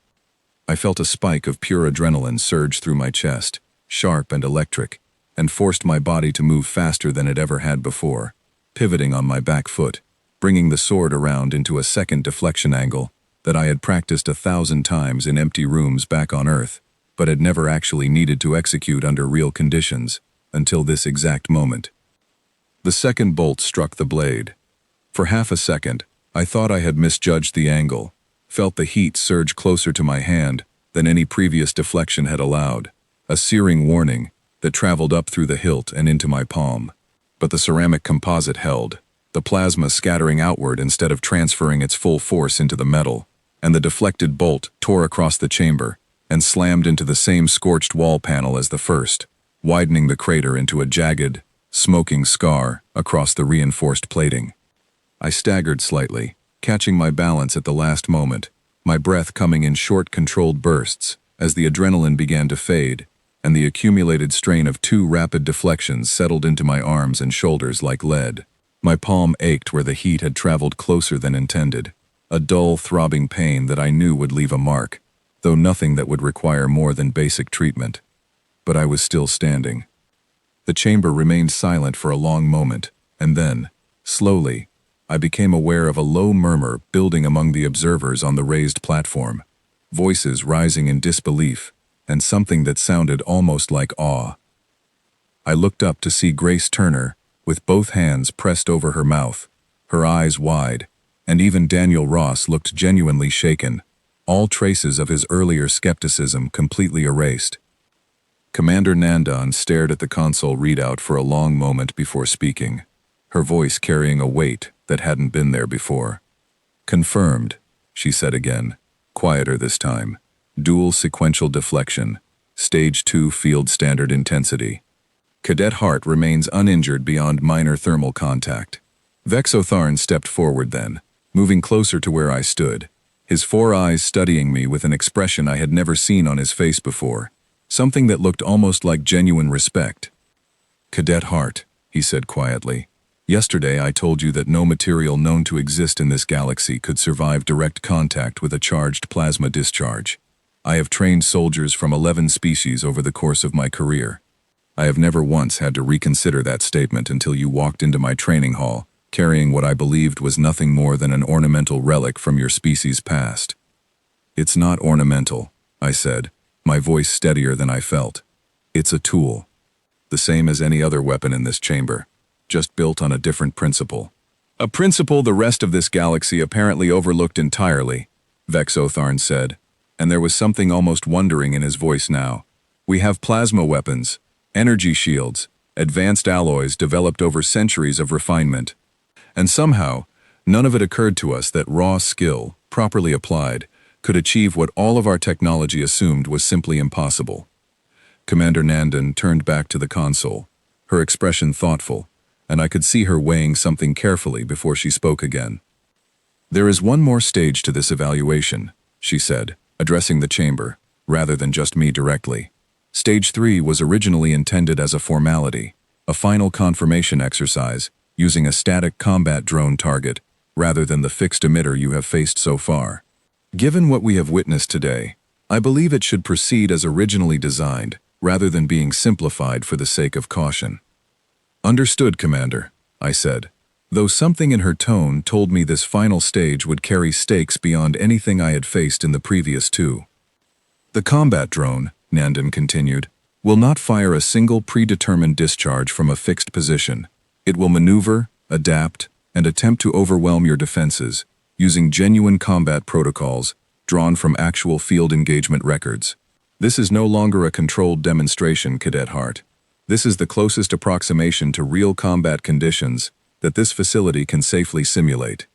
I felt a spike of pure adrenaline surge through my chest, sharp and electric, and forced my body to move faster than it ever had before, pivoting on my back foot, bringing the sword around into a second deflection angle that I had practiced 1,000 times in empty rooms back on Earth, but had never actually needed to execute under real conditions until this exact moment. The second bolt struck the blade. For half a second, I thought I had misjudged the angle, felt the heat surge closer to my hand than any previous deflection had allowed, a searing warning that traveled up through the hilt and into my palm. But the ceramic composite held, the plasma scattering outward instead of transferring its full force into the metal, and the deflected bolt tore across the chamber and slammed into the same scorched wall panel as the first, widening the crater into a jagged, smoking scar across the reinforced plating. I staggered slightly, catching my balance at the last moment, my breath coming in short, controlled bursts as the adrenaline began to fade, and the accumulated strain of 2 rapid deflections settled into my arms and shoulders like lead. My palm ached where the heat had traveled closer than intended, a dull, throbbing pain that I knew would leave a mark, though nothing that would require more than basic treatment. But I was still standing. The chamber remained silent for a long moment, and then, slowly, I became aware of a low murmur building among the observers on the raised platform, voices rising in disbelief, and something that sounded almost like awe. I looked up to see Grace Turner, with both hands pressed over her mouth, her eyes wide, and even Daniel Ross looked genuinely shaken, all traces of his earlier skepticism completely erased. Commander Nandan stared at the console readout for a long moment before speaking, her voice carrying a weight that hadn't been there before. "Confirmed," she said again, quieter this time. "Dual sequential deflection, Stage 2 field standard intensity. Cadet Hart remains uninjured beyond minor thermal contact." Vexotharn stepped forward then, moving closer to where I stood, his 4 eyes studying me with an expression I had never seen on his face before, something that looked almost like genuine respect. "Cadet Hart," he said quietly, "yesterday I told you that no material known to exist in this galaxy could survive direct contact with a charged plasma discharge. I have trained soldiers from 11 species over the course of my career. I have never once had to reconsider that statement until you walked into my training hall, carrying what I believed was nothing more than an ornamental relic from your species' past." "It's not ornamental," I said, my voice steadier than I felt. "It's a tool. The same as any other weapon in this chamber, just built on a different principle. A principle the rest of this galaxy apparently overlooked entirely," Vexotharn said, and there was something almost wondering in his voice now. "We have plasma weapons, energy shields, advanced alloys developed over centuries of refinement. And somehow, none of it occurred to us that raw skill, properly applied, could achieve what all of our technology assumed was simply impossible." Commander Nandan turned back to the console, her expression thoughtful, and I could see her weighing something carefully before she spoke again. "There is one more stage to this evaluation," she said, addressing the chamber, rather than just me directly. "Stage 3 was originally intended as a formality, a final confirmation exercise, using a static combat drone target, rather than the fixed emitter you have faced so far. Given what we have witnessed today, I believe it should proceed as originally designed, rather than being simplified for the sake of caution." "Understood, Commander," I said, though something in her tone told me this final stage would carry stakes beyond anything I had faced in the previous 2. "The combat drone," Nandan continued, "will not fire a single predetermined discharge from a fixed position. It will maneuver, adapt, and attempt to overwhelm your defenses, using genuine combat protocols drawn from actual field engagement records. This is no longer a controlled demonstration, Cadet Hart. This is the closest approximation to real combat conditions that this facility can safely simulate."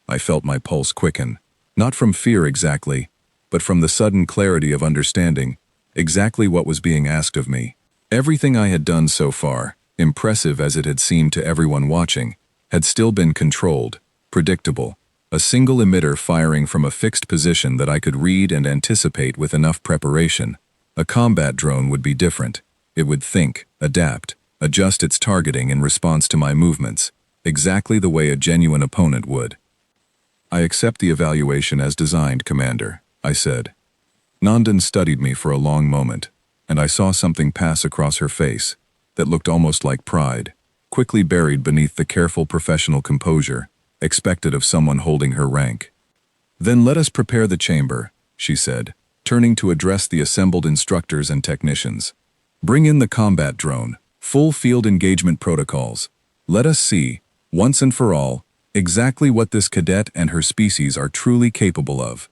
I felt my pulse quicken, not from fear exactly, but from the sudden clarity of understanding exactly what was being asked of me. Everything I had done so far, impressive as it had seemed to everyone watching, had still been controlled, predictable, a single emitter firing from a fixed position that I could read and anticipate with enough preparation. A combat drone would be different. It would think, adapt, adjust its targeting in response to my movements, exactly the way a genuine opponent would. "I accept the evaluation as designed, Commander," I said. Nandan studied me for a long moment, and I saw something pass across her face that looked almost like pride, quickly buried beneath the careful professional composure expected of someone holding her rank. "Then let us prepare the chamber," she said, turning to address the assembled instructors and technicians. "Bring in the combat drone, full field engagement protocols. Let us see, once and for all, exactly what this cadet and her species are truly capable of."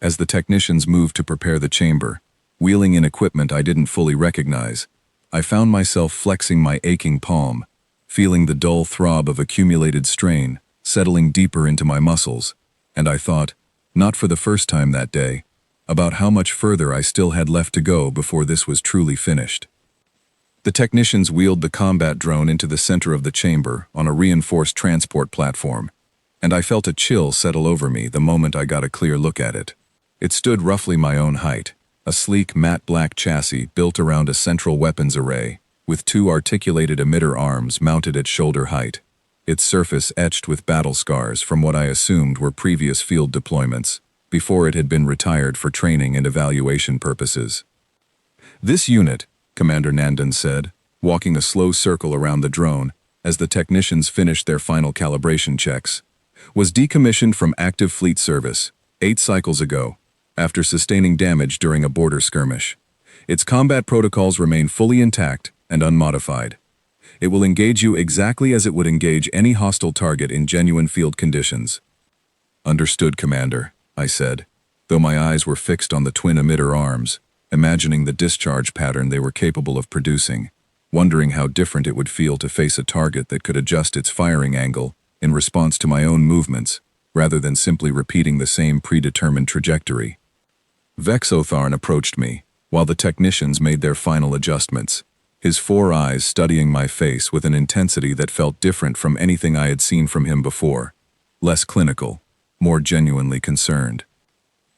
As the technicians moved to prepare the chamber, wheeling in equipment I didn't fully recognize, I found myself flexing my aching palm, feeling the dull throb of accumulated strain settling deeper into my muscles, and I thought, not for the first time that day, about how much further I still had left to go before this was truly finished. The technicians wheeled the combat drone into the center of the chamber on a reinforced transport platform, and I felt a chill settle over me the moment I got a clear look at it. It stood roughly my own height, a sleek matte black chassis built around a central weapons array, with two articulated emitter arms mounted at shoulder height, its surface etched with battle scars from what I assumed were previous field deployments, before it had been retired for training and evaluation purposes. "This unit," Commander Nandan said, walking a slow circle around the drone as the technicians finished their final calibration checks, "was decommissioned from active fleet service 8 cycles ago, after sustaining damage during a border skirmish. Its combat protocols remain fully intact and unmodified. It will engage you exactly as it would engage any hostile target in genuine field conditions." "Understood, Commander," I said, though my eyes were fixed on the twin emitter arms, imagining the discharge pattern they were capable of producing, wondering how different it would feel to face a target that could adjust its firing angle in response to my own movements, rather than simply repeating the same predetermined trajectory. Vexotharn approached me, while the technicians made their final adjustments, his 4 eyes studying my face with an intensity that felt different from anything I had seen from him before, less clinical, more genuinely concerned.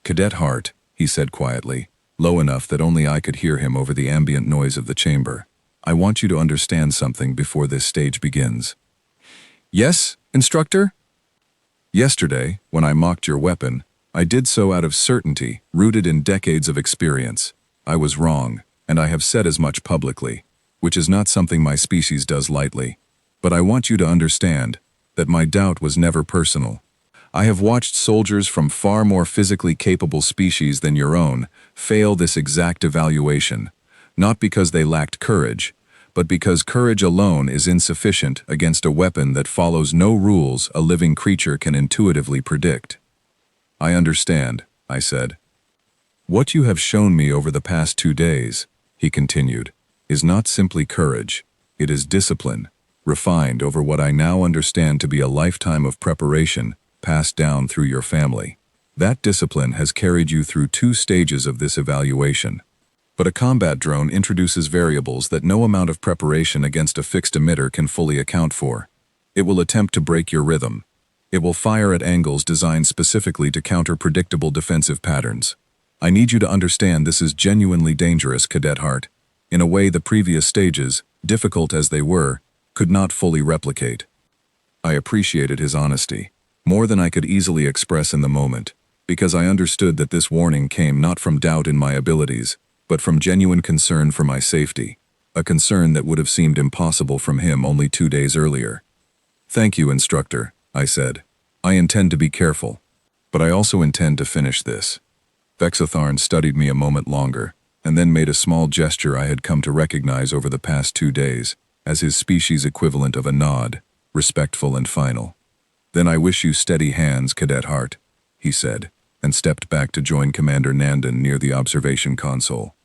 "Cadet Hart," he said quietly, low enough that only I could hear him over the ambient noise of the chamber, "I want you to understand something before this stage begins." "Yes, Instructor?" "Yesterday, when I mocked your weapon, I did so out of certainty, rooted in decades of experience. I was wrong, and I have said as much publicly, which is not something my species does lightly. But I want you to understand that my doubt was never personal. I have watched soldiers from far more physically capable species than your own fail this exact evaluation, not because they lacked courage, but because courage alone is insufficient against a weapon that follows no rules a living creature can intuitively predict." "I understand," I said. "What you have shown me over the past 2 days," he continued, "is not simply courage. It is discipline, refined over what I now understand to be a lifetime of preparation passed down through your family. That discipline has carried you through 2 stages of this evaluation. But a combat drone introduces variables that no amount of preparation against a fixed emitter can fully account for. It will attempt to break your rhythm. It will fire at angles designed specifically to counter predictable defensive patterns. I need you to understand this is genuinely dangerous, Cadet Hart, in a way the previous stages, difficult as they were, could not fully replicate." I appreciated his honesty, more than I could easily express in the moment, because I understood that this warning came not from doubt in my abilities, but from genuine concern for my safety, a concern that would have seemed impossible from him only 2 days earlier. "Thank you, Instructor," I said. "I intend to be careful, but I also intend to finish this." Vexotharn studied me a moment longer, and then made a small gesture I had come to recognize over the past 2 days as his species equivalent of a nod, respectful and final. "Then I wish you steady hands, Cadet Hart," he said, and stepped back to join Commander Nandan near the observation console.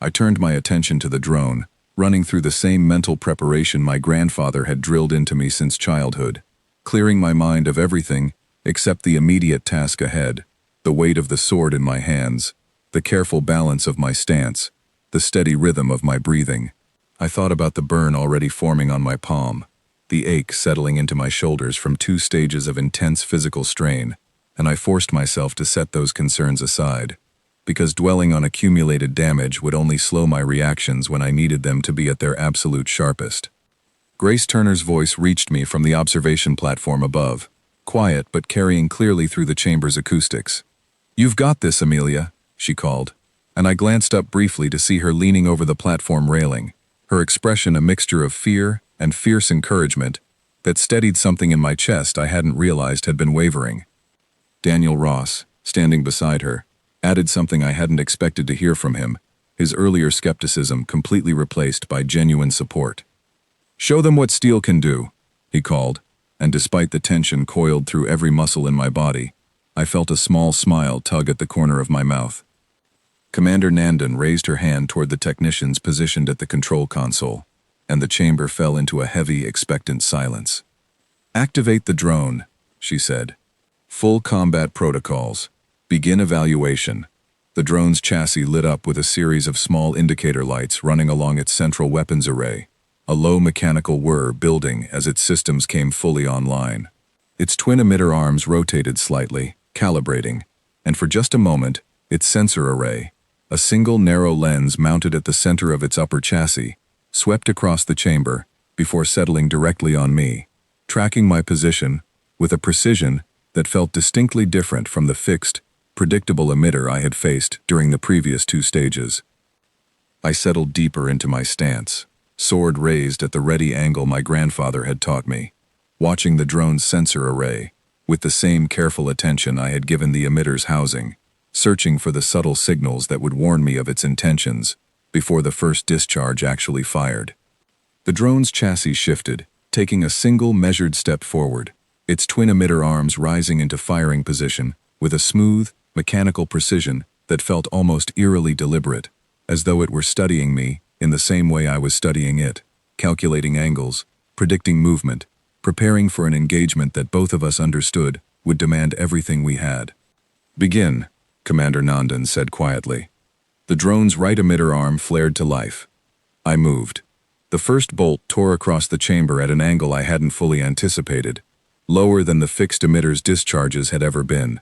I turned my attention to the drone, running through the same mental preparation my grandfather had drilled into me since childhood, clearing my mind of everything except the immediate task ahead, the weight of the sword in my hands, the careful balance of my stance, the steady rhythm of my breathing. I thought about the burn already forming on my palm, the ache settling into my shoulders from 2 stages of intense physical strain, and I forced myself to set those concerns aside, because dwelling on accumulated damage would only slow my reactions when I needed them to be at their absolute sharpest. Grace Turner's voice reached me from the observation platform above, quiet but carrying clearly through the chamber's acoustics. "You've got this, Amelia," she called, and I glanced up briefly to see her leaning over the platform railing, her expression a mixture of fear and fierce encouragement that steadied something in my chest I hadn't realized had been wavering. Daniel Ross, standing beside her, added something I hadn't expected to hear from him, his earlier skepticism completely replaced by genuine support. "Show them what steel can do," he called, and despite the tension coiled through every muscle in my body, I felt a small smile tug at the corner of my mouth. Commander Nandan raised her hand toward the technicians positioned at the control console, and the chamber fell into a heavy, expectant silence. "Activate the drone," she said. "Full combat protocols. Begin evaluation. The drone's chassis lit up with a series of small indicator lights running along its central weapons array, a low mechanical whir building as its systems came fully online. Its twin emitter arms rotated slightly, calibrating, and for just a moment, its sensor array, a single narrow lens mounted at the center of its upper chassis, swept across the chamber before settling directly on me, tracking my position with a precision that felt distinctly different from the fixed, predictable emitter I had faced during the previous 2 stages. I settled deeper into my stance, sword raised at the ready angle my grandfather had taught me, watching the drone's sensor array with the same careful attention I had given the emitter's housing, searching for the subtle signals that would warn me of its intentions before the first discharge actually fired. The drone's chassis shifted, taking a single measured step forward, its twin emitter arms rising into firing position with a smooth, mechanical precision that felt almost eerily deliberate, as though it were studying me in the same way I was studying it, calculating angles, predicting movement, preparing for an engagement that both of us understood would demand everything we had. "Begin," Commander Nandan said quietly. The drone's right emitter arm flared to life. I moved. The first bolt tore across the chamber at an angle I hadn't fully anticipated, lower than the fixed emitter's discharges had ever been,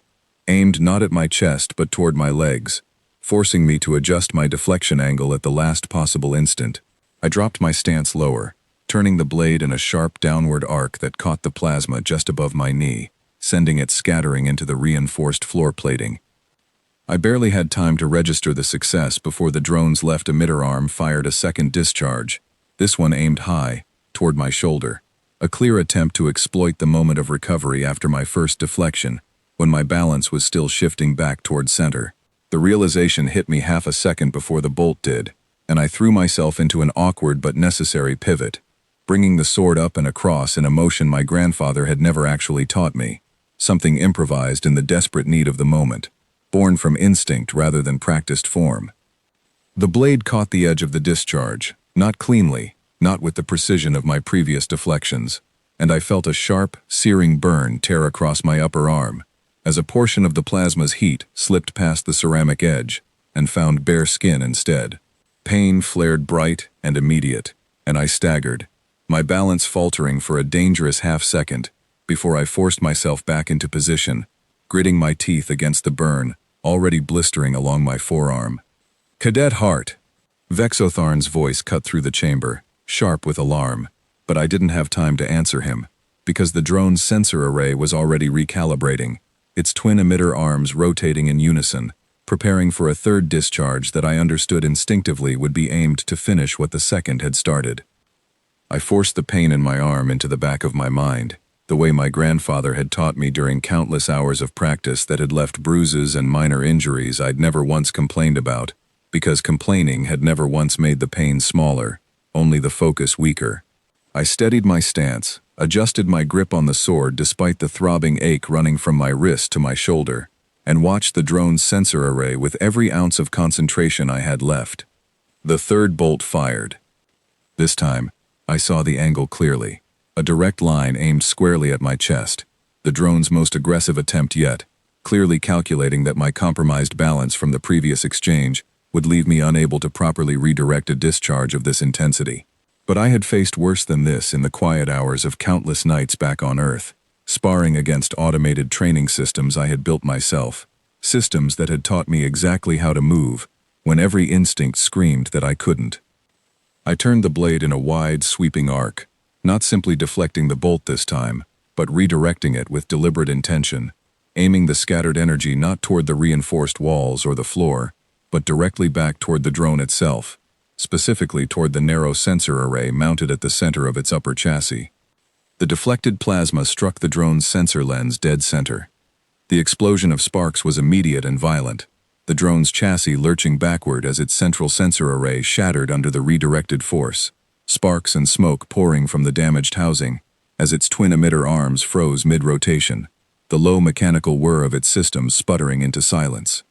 aimed not at my chest but toward my legs, forcing me to adjust my deflection angle at the last possible instant. I dropped my stance lower, turning the blade in a sharp downward arc that caught the plasma just above my knee, sending it scattering into the reinforced floor plating. I barely had time to register the success before the drone's left emitter arm fired a second discharge, this one aimed high, toward my shoulder, a clear attempt to exploit the moment of recovery after my first deflection, when my balance was still shifting back toward center. The realization hit me half a second before the bolt did, and I threw myself into an awkward but necessary pivot, bringing the sword up and across in a motion my grandfather had never actually taught me, something improvised in the desperate need of the moment, born from instinct rather than practiced form. The blade caught the edge of the discharge, not cleanly, not with the precision of my previous deflections, and I felt a sharp, searing burn tear across my upper arm, as a portion of the plasma's heat slipped past the ceramic edge and found bare skin instead. Pain flared bright and immediate, and I staggered, my balance faltering for a dangerous half-second before I forced myself back into position, gritting my teeth against the burn already blistering along my forearm. "Cadet Hart!" Vexotharn's voice cut through the chamber, sharp with alarm, but I didn't have time to answer him, because the drone's sensor array was already recalibrating, its twin emitter arms rotating in unison, preparing for a third discharge that I understood instinctively would be aimed to finish what the second had started. I forced the pain in my arm into the back of my mind, the way my grandfather had taught me during countless hours of practice that had left bruises and minor injuries I'd never once complained about, because complaining had never once made the pain smaller, only the focus weaker. I steadied my stance, adjusted my grip on the sword despite the throbbing ache running from my wrist to my shoulder, and watched the drone's sensor array with every ounce of concentration I had left. The third bolt fired. This time, I saw the angle clearly, a direct line aimed squarely at my chest, the drone's most aggressive attempt yet, clearly calculating that my compromised balance from the previous exchange would leave me unable to properly redirect a discharge of this intensity. But I had faced worse than this in the quiet hours of countless nights back on Earth, sparring against automated training systems I had built myself, systems that had taught me exactly how to move when every instinct screamed that I couldn't. I turned the blade in a wide, sweeping arc, not simply deflecting the bolt this time, but redirecting it with deliberate intention, aiming the scattered energy not toward the reinforced walls or the floor, but directly back toward the drone itself, specifically toward the narrow sensor array mounted at the center of its upper chassis. The deflected plasma struck the drone's sensor lens dead center. The explosion of sparks was immediate and violent, the drone's chassis lurching backward as its central sensor array shattered under the redirected force, sparks and smoke pouring from the damaged housing as its twin emitter arms froze mid-rotation, the low mechanical whir of its systems sputtering into silence.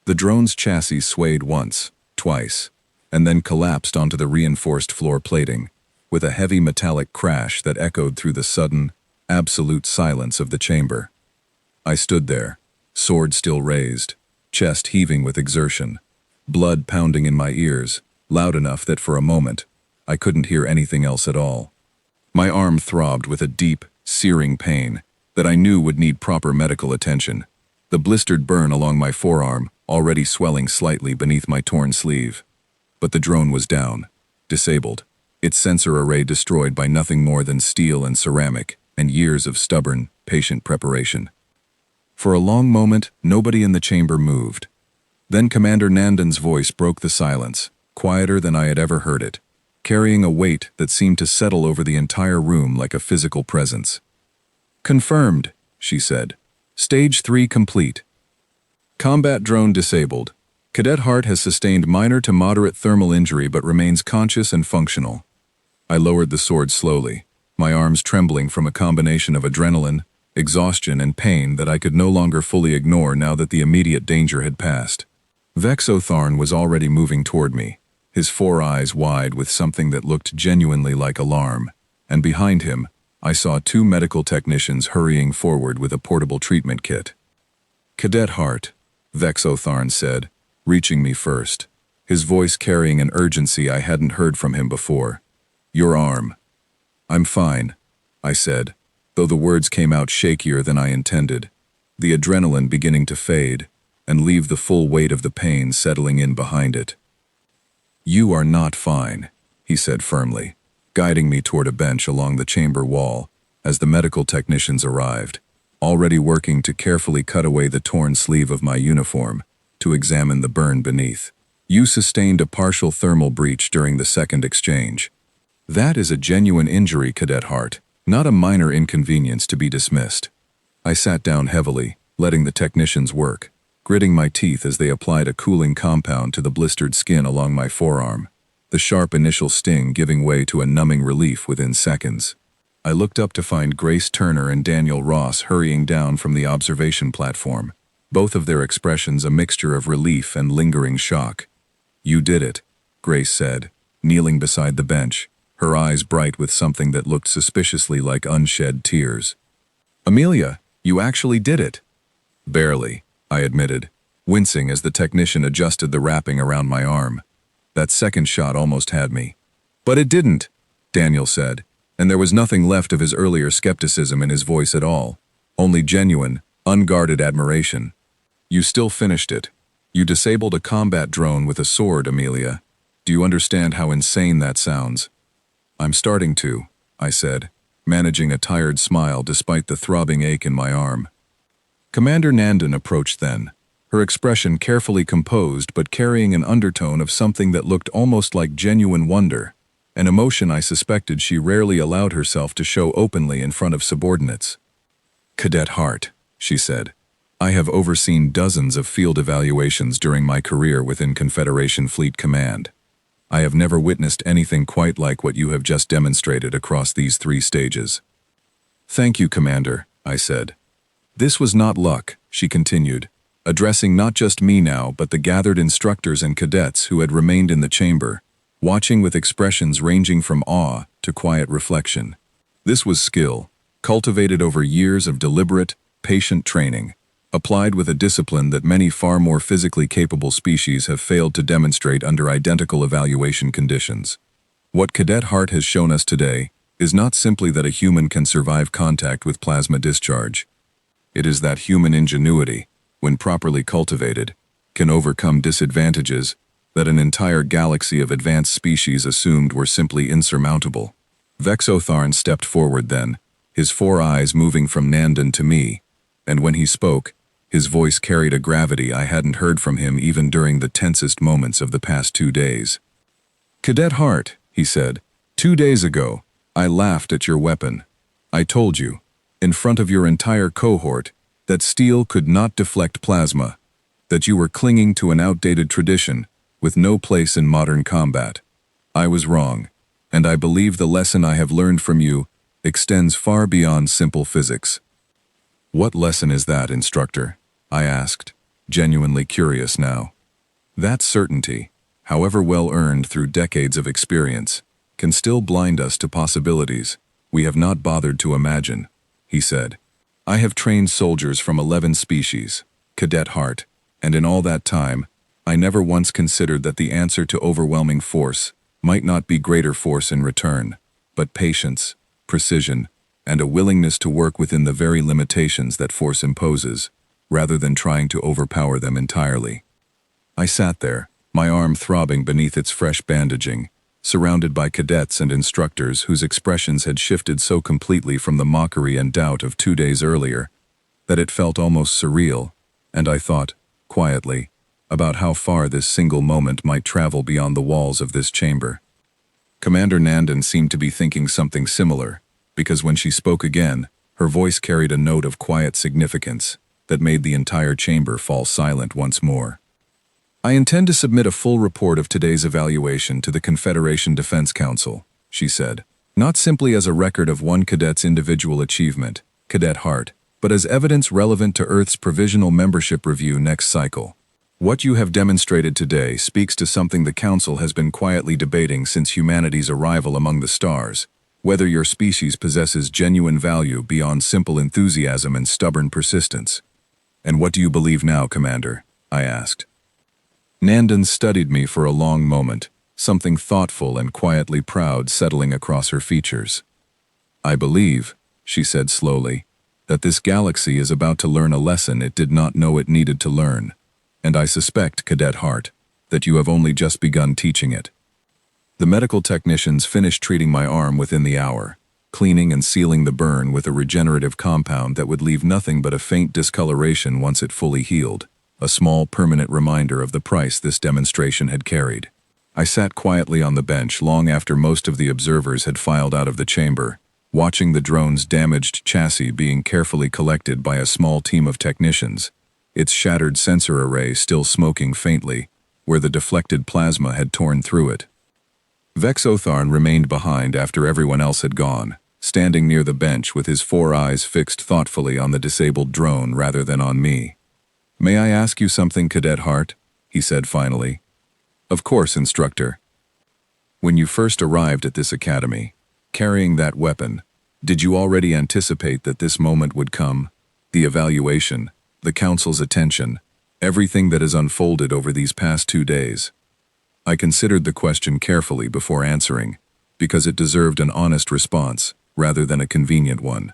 The drone's chassis swayed once, twice, and then collapsed onto the reinforced floor plating, with a heavy metallic crash that echoed through the sudden, absolute silence of the chamber. I stood there, sword still raised, chest heaving with exertion, blood pounding in my ears, loud enough that for a moment, I couldn't hear anything else at all. My arm throbbed with a deep, searing pain that I knew would need proper medical attention, the blistered burn along my forearm already swelling slightly beneath my torn sleeve. But the drone was down, disabled, its sensor array destroyed by nothing more than steel and ceramic and years of stubborn, patient preparation. For a long moment, nobody in the chamber moved. Then Commander Nandan's voice broke the silence, quieter than I had ever heard it, carrying a weight that seemed to settle over the entire room like a physical presence. "Confirmed," she said. "Stage 3 complete. Combat drone disabled. Cadet Hart has sustained minor to moderate thermal injury but remains conscious and functional." I lowered the sword slowly, my arms trembling from a combination of adrenaline, exhaustion, and pain that I could no longer fully ignore now that the immediate danger had passed. Vexotharn was already moving toward me, his 4 eyes wide with something that looked genuinely like alarm, and behind him, I saw 2 medical technicians hurrying forward with a portable treatment kit. "Cadet Hart," Vexotharn said, reaching me first, his voice carrying an urgency I hadn't heard from him before. "Your arm." "I'm fine," I said, though the words came out shakier than I intended, the adrenaline beginning to fade and leave the full weight of the pain settling in behind it. "You are not fine," he said firmly, guiding me toward a bench along the chamber wall as the medical technicians arrived, already working to carefully cut away the torn sleeve of my uniform to examine the burn beneath. "You sustained a partial thermal breach during the second exchange. That is a genuine injury, Cadet Hart, not a minor inconvenience to be dismissed." I sat down heavily, letting the technicians work, gritting my teeth as they applied a cooling compound to the blistered skin along my forearm, the sharp initial sting giving way to a numbing relief within seconds. I looked up to find Grace Turner and Daniel Ross hurrying down from the observation platform, both of their expressions a mixture of relief and lingering shock. "You did it," Grace said, kneeling beside the bench, her eyes bright with something that looked suspiciously like unshed tears. "Amelia, you actually did it." "Barely," I admitted, wincing as the technician adjusted the wrapping around my arm. "That second shot almost had me." "But it didn't," Daniel said, and there was nothing left of his earlier skepticism in his voice at all, only genuine, unguarded admiration. "You still finished it. You disabled a combat drone with a sword, Amelia. Do you understand how insane that sounds?" "I'm starting to," I said, managing a tired smile despite the throbbing ache in my arm. Commander Nandan approached then, her expression carefully composed but carrying an undertone of something that looked almost like genuine wonder, an emotion I suspected she rarely allowed herself to show openly in front of subordinates. "Cadet Hart," she said, "I have overseen dozens of field evaluations during my career within Confederation Fleet Command. I have never witnessed anything quite like what you have just demonstrated across these 3 stages." "Thank you, Commander," I said. "This was not luck," she continued, addressing not just me now but the gathered instructors and cadets who had remained in the chamber, watching with expressions ranging from awe to quiet reflection. "This was skill, cultivated over years of deliberate, patient training, applied with a discipline that many far more physically capable species have failed to demonstrate under identical evaluation conditions. What Cadet Hart has shown us today is not simply that a human can survive contact with plasma discharge. It is that human ingenuity, when properly cultivated, can overcome disadvantages that an entire galaxy of advanced species assumed were simply insurmountable." Vexotharn stepped forward then, his 4 eyes moving from Nandan to me, and when he spoke, his voice carried a gravity I hadn't heard from him even during the tensest moments of the past 2 days. "Cadet Hart," he said, "2 days ago, I laughed at your weapon. I told you, in front of your entire cohort, that steel could not deflect plasma, that you were clinging to an outdated tradition with no place in modern combat. I was wrong, and I believe the lesson I have learned from you extends far beyond simple physics." "What lesson is that, Instructor?" I asked, genuinely curious now. "That certainty, however well earned through decades of experience, can still blind us to possibilities we have not bothered to imagine," he said. "I have trained soldiers from 11 species, Cadet Hart, And in all that time, I never once considered that the answer to overwhelming force might not be greater force in return, but patience, precision, and a willingness to work within the very limitations that force imposes, rather than trying to overpower them entirely. I sat there, my arm throbbing beneath its fresh bandaging, surrounded by cadets and instructors whose expressions had shifted so completely from the mockery and doubt of 2 days earlier that it felt almost surreal, and I thought, quietly, about how far this single moment might travel beyond the walls of this chamber. Commander Nandan seemed to be thinking something similar, because when she spoke again, her voice carried a note of quiet significance that made the entire chamber fall silent once more. "I intend to submit a full report of today's evaluation to the Confederation Defense Council," she said, "not simply as a record of one cadet's individual achievement, Cadet Hart, but as evidence relevant to Earth's provisional membership review next cycle. What you have demonstrated today speaks to something the Council has been quietly debating since humanity's arrival among the stars, whether your species possesses genuine value beyond simple enthusiasm and stubborn persistence." "And what do you believe now, Commander?" I asked. Nandan studied me for a long moment, something thoughtful and quietly proud settling across her features. "I believe," she said slowly, "that this galaxy is about to learn a lesson it did not know it needed to learn, and I suspect, Cadet Hart, that you have only just begun teaching it." The medical technicians finished treating my arm within the hour, cleaning and sealing the burn with a regenerative compound that would leave nothing but a faint discoloration once it fully healed, a small permanent reminder of the price this demonstration had carried. I sat quietly on the bench long after most of the observers had filed out of the chamber, watching the drone's damaged chassis being carefully collected by a small team of technicians, its shattered sensor array still smoking faintly, where the deflected plasma had torn through it. Vexotharn remained behind after everyone else had gone, standing near the bench with his 4 eyes fixed thoughtfully on the disabled drone rather than on me. "May I ask you something, Cadet Hart?" he said finally. "Of course, Instructor." "When you first arrived at this academy, carrying that weapon, did you already anticipate that this moment would come? The evaluation, the Council's attention, everything that has unfolded over these past 2 days?" I considered the question carefully before answering, because it deserved an honest response rather than a convenient one.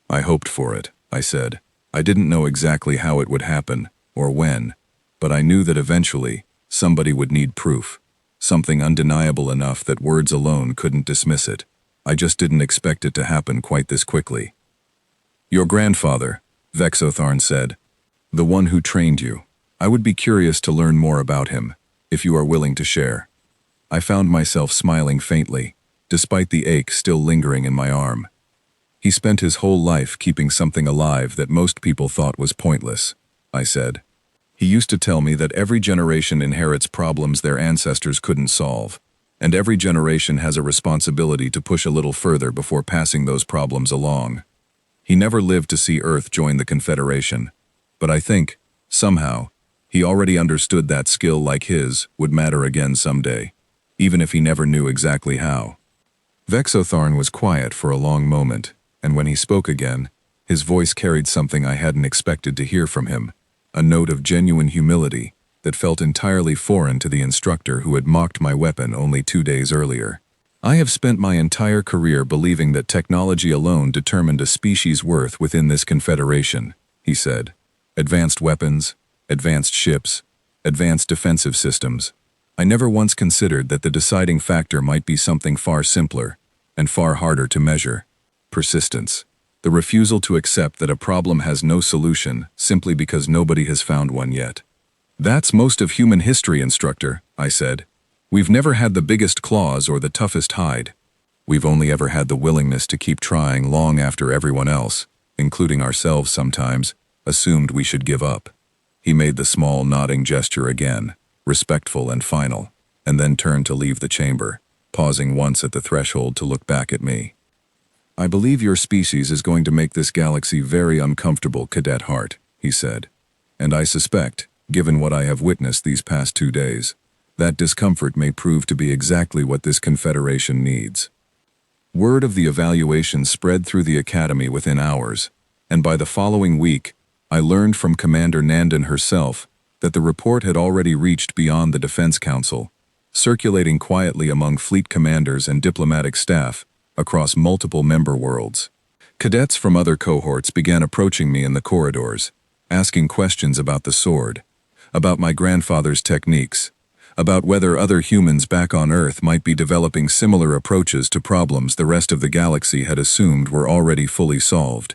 "I hoped for it," I said. "I didn't know exactly how it would happen, or when, but I knew that eventually, somebody would need proof, something undeniable enough that words alone couldn't dismiss it. I just didn't expect it to happen quite this quickly." "Your grandfather," Vexotharn said, "the one who trained you. I would be curious to learn more about him, if you are willing to share." I found myself smiling faintly, despite the ache still lingering in my arm. "He spent his whole life keeping something alive that most people thought was pointless," I said. "He used to tell me that every generation inherits problems their ancestors couldn't solve, and every generation has a responsibility to push a little further before passing those problems along. He never lived to see Earth join the Confederation, but I think, somehow, he already understood that skill like his would matter again someday, even if he never knew exactly how." Vexotharn was quiet for a long moment, and when he spoke again, his voice carried something I hadn't expected to hear from him, a note of genuine humility that felt entirely foreign to the instructor who had mocked my weapon only 2 days earlier. "I have spent my entire career believing that technology alone determined a species' worth within this confederation," he said. "Advanced weapons, advanced ships, advanced defensive systems. I never once considered that the deciding factor might be something far simpler and far harder to measure: persistence. The refusal to accept that a problem has no solution simply because nobody has found one yet." "That's most of human history, Instructor," I said. "We've never had the biggest claws or the toughest hide. We've only ever had the willingness to keep trying long after everyone else, including ourselves sometimes, assumed we should give up." He made the small nodding gesture again, respectful and final, and then turned to leave the chamber, pausing once at the threshold to look back at me. "I believe your species is going to make this galaxy very uncomfortable, Cadet Hart," he said. "And I suspect, given what I have witnessed these past 2 days, that discomfort may prove to be exactly what this Confederation needs." Word of the evaluation spread through the Academy within hours, and by the following week, I learned from Commander Nandan herself that the report had already reached beyond the Defense Council, circulating quietly among fleet commanders and diplomatic staff across multiple member worlds. Cadets from other cohorts began approaching me in the corridors, asking questions about the sword, about my grandfather's techniques, about whether other humans back on Earth might be developing similar approaches to problems the rest of the galaxy had assumed were already fully solved.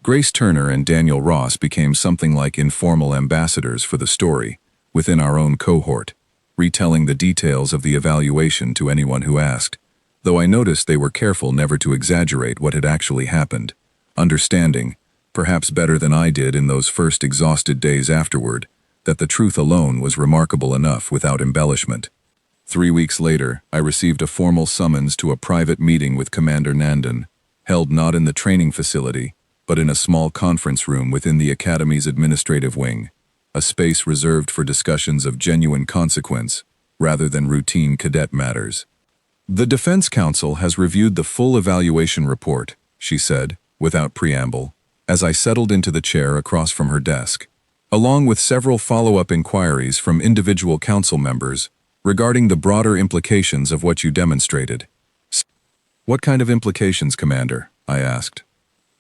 Grace Turner and Daniel Ross became something like informal ambassadors for the story within our own cohort, retelling the details of the evaluation to anyone who asked, though I noticed they were careful never to exaggerate what had actually happened, understanding, perhaps better than I did in those first exhausted days afterward, that the truth alone was remarkable enough without embellishment. 3 weeks later, I received a formal summons to a private meeting with Commander Nandan, held not in the training facility, but in a small conference room within the Academy's administrative wing, a space reserved for discussions of genuine consequence, rather than routine cadet matters. "The Defense Council has reviewed the full evaluation report," she said, without preamble, as I settled into the chair across from her desk, along with several follow-up inquiries from individual council members regarding the broader implications of what you demonstrated. "What kind of implications, Commander?" I asked.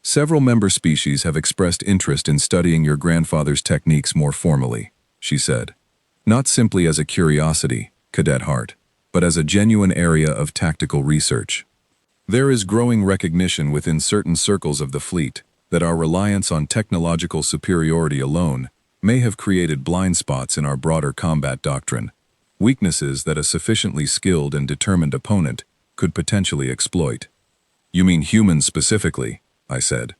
"Several member species have expressed interest in studying your grandfather's techniques more formally," she said. "Not simply as a curiosity, Cadet Hart, but as a genuine area of tactical research. There is growing recognition within certain circles of the fleet that our reliance on technological superiority alone may have created blind spots in our broader combat doctrine, weaknesses that a sufficiently skilled and determined opponent could potentially exploit." "You mean humans specifically?" I said.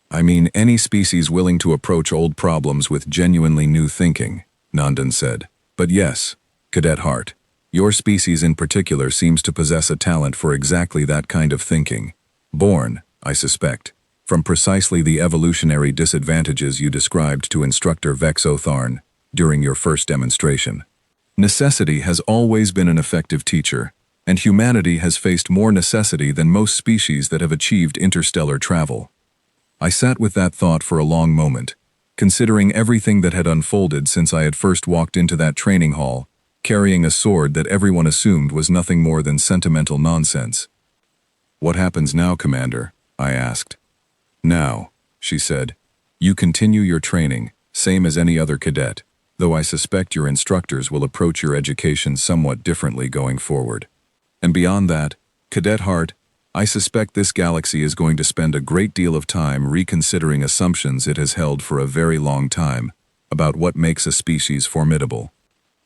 "I mean any species willing to approach old problems with genuinely new thinking," Nandan said. "But yes, Cadet Hart, your species in particular seems to possess a talent for exactly that kind of thinking, born, I suspect, from precisely the evolutionary disadvantages you described to Instructor Vexotharn during your first demonstration. Necessity has always been an effective teacher, and humanity has faced more necessity than most species that have achieved interstellar travel." I sat with that thought for a long moment, considering everything that had unfolded since I had first walked into that training hall, carrying a sword that everyone assumed was nothing more than sentimental nonsense. "What happens now, Commander?" I asked. "Now," she said, "you continue your training, same as any other cadet, though I suspect your instructors will approach your education somewhat differently going forward. And beyond that, Cadet Hart, I suspect this galaxy is going to spend a great deal of time reconsidering assumptions it has held for a very long time about what makes a species formidable."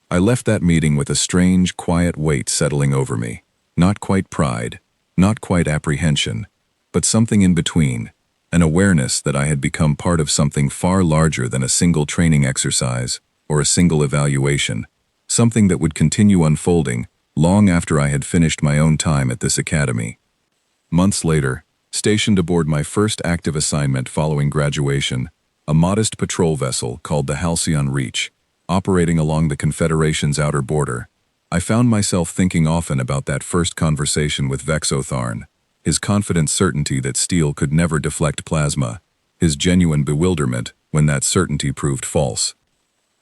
I left that meeting with a strange, quiet weight settling over me. Not quite pride, not quite apprehension, but something in between, an awareness that I had become part of something far larger than a single training exercise or a single evaluation, something that would continue unfolding long after I had finished my own time at this academy. Months later, stationed aboard my first active assignment following graduation, a modest patrol vessel called the Halcyon Reach, operating along the Confederation's outer border, I found myself thinking often about that first conversation with Vexotharn, his confident certainty that steel could never deflect plasma, his genuine bewilderment when that certainty proved false.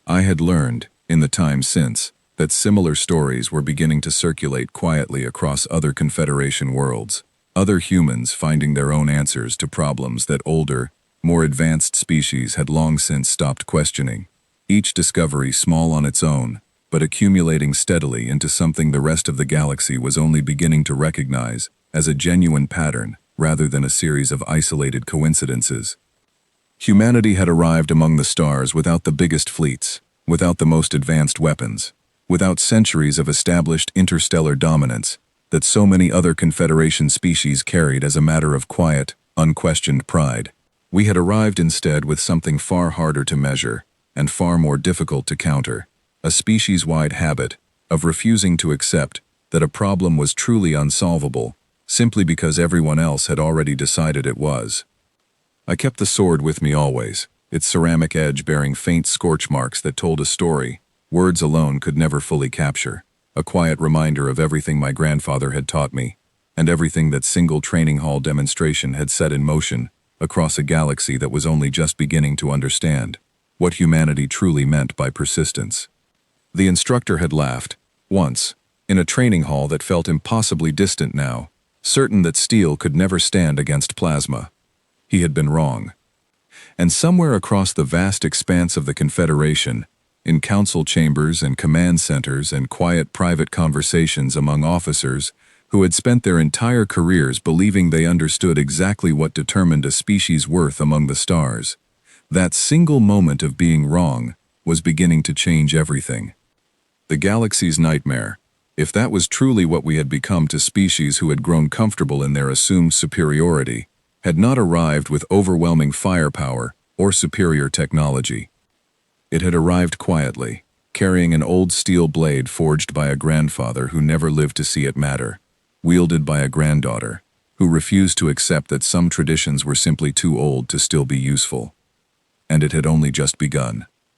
I had learned, in the time since, that similar stories were beginning to circulate quietly across other Confederation worlds, other humans finding their own answers to problems that older, more advanced species had long since stopped questioning, each discovery small on its own, but accumulating steadily into something the rest of the galaxy was only beginning to recognize as a genuine pattern rather than a series of isolated coincidences. Humanity had arrived among the stars without the biggest fleets, without the most advanced weapons, without centuries of established interstellar dominance that so many other Confederation species carried as a matter of quiet, unquestioned pride. We had arrived instead with something far harder to measure and far more difficult to counter, a species-wide habit of refusing to accept that a problem was truly unsolvable simply because everyone else had already decided it was. I kept the sword with me always, its ceramic edge bearing faint scorch marks that told a story words alone could never fully capture, a quiet reminder of everything my grandfather had taught me, and everything that single training hall demonstration had set in motion across a galaxy that was only just beginning to understand what humanity truly meant by persistence. The instructor had laughed, once, in a training hall that felt impossibly distant now, certain that steel could never stand against plasma. He had been wrong. And somewhere across the vast expanse of the Confederation, in council chambers and command centers and quiet private conversations among officers who had spent their entire careers believing they understood exactly what determined a species' worth among the stars, that single moment of being wrong was beginning to change everything. The galaxy's nightmare, if that was truly what we had become to species who had grown comfortable in their assumed superiority, had not arrived with overwhelming firepower or superior technology. It had arrived quietly, carrying an old steel blade forged by a grandfather who never lived to see it matter, wielded by a granddaughter who refused to accept that some traditions were simply too old to still be useful. And it had only just begun.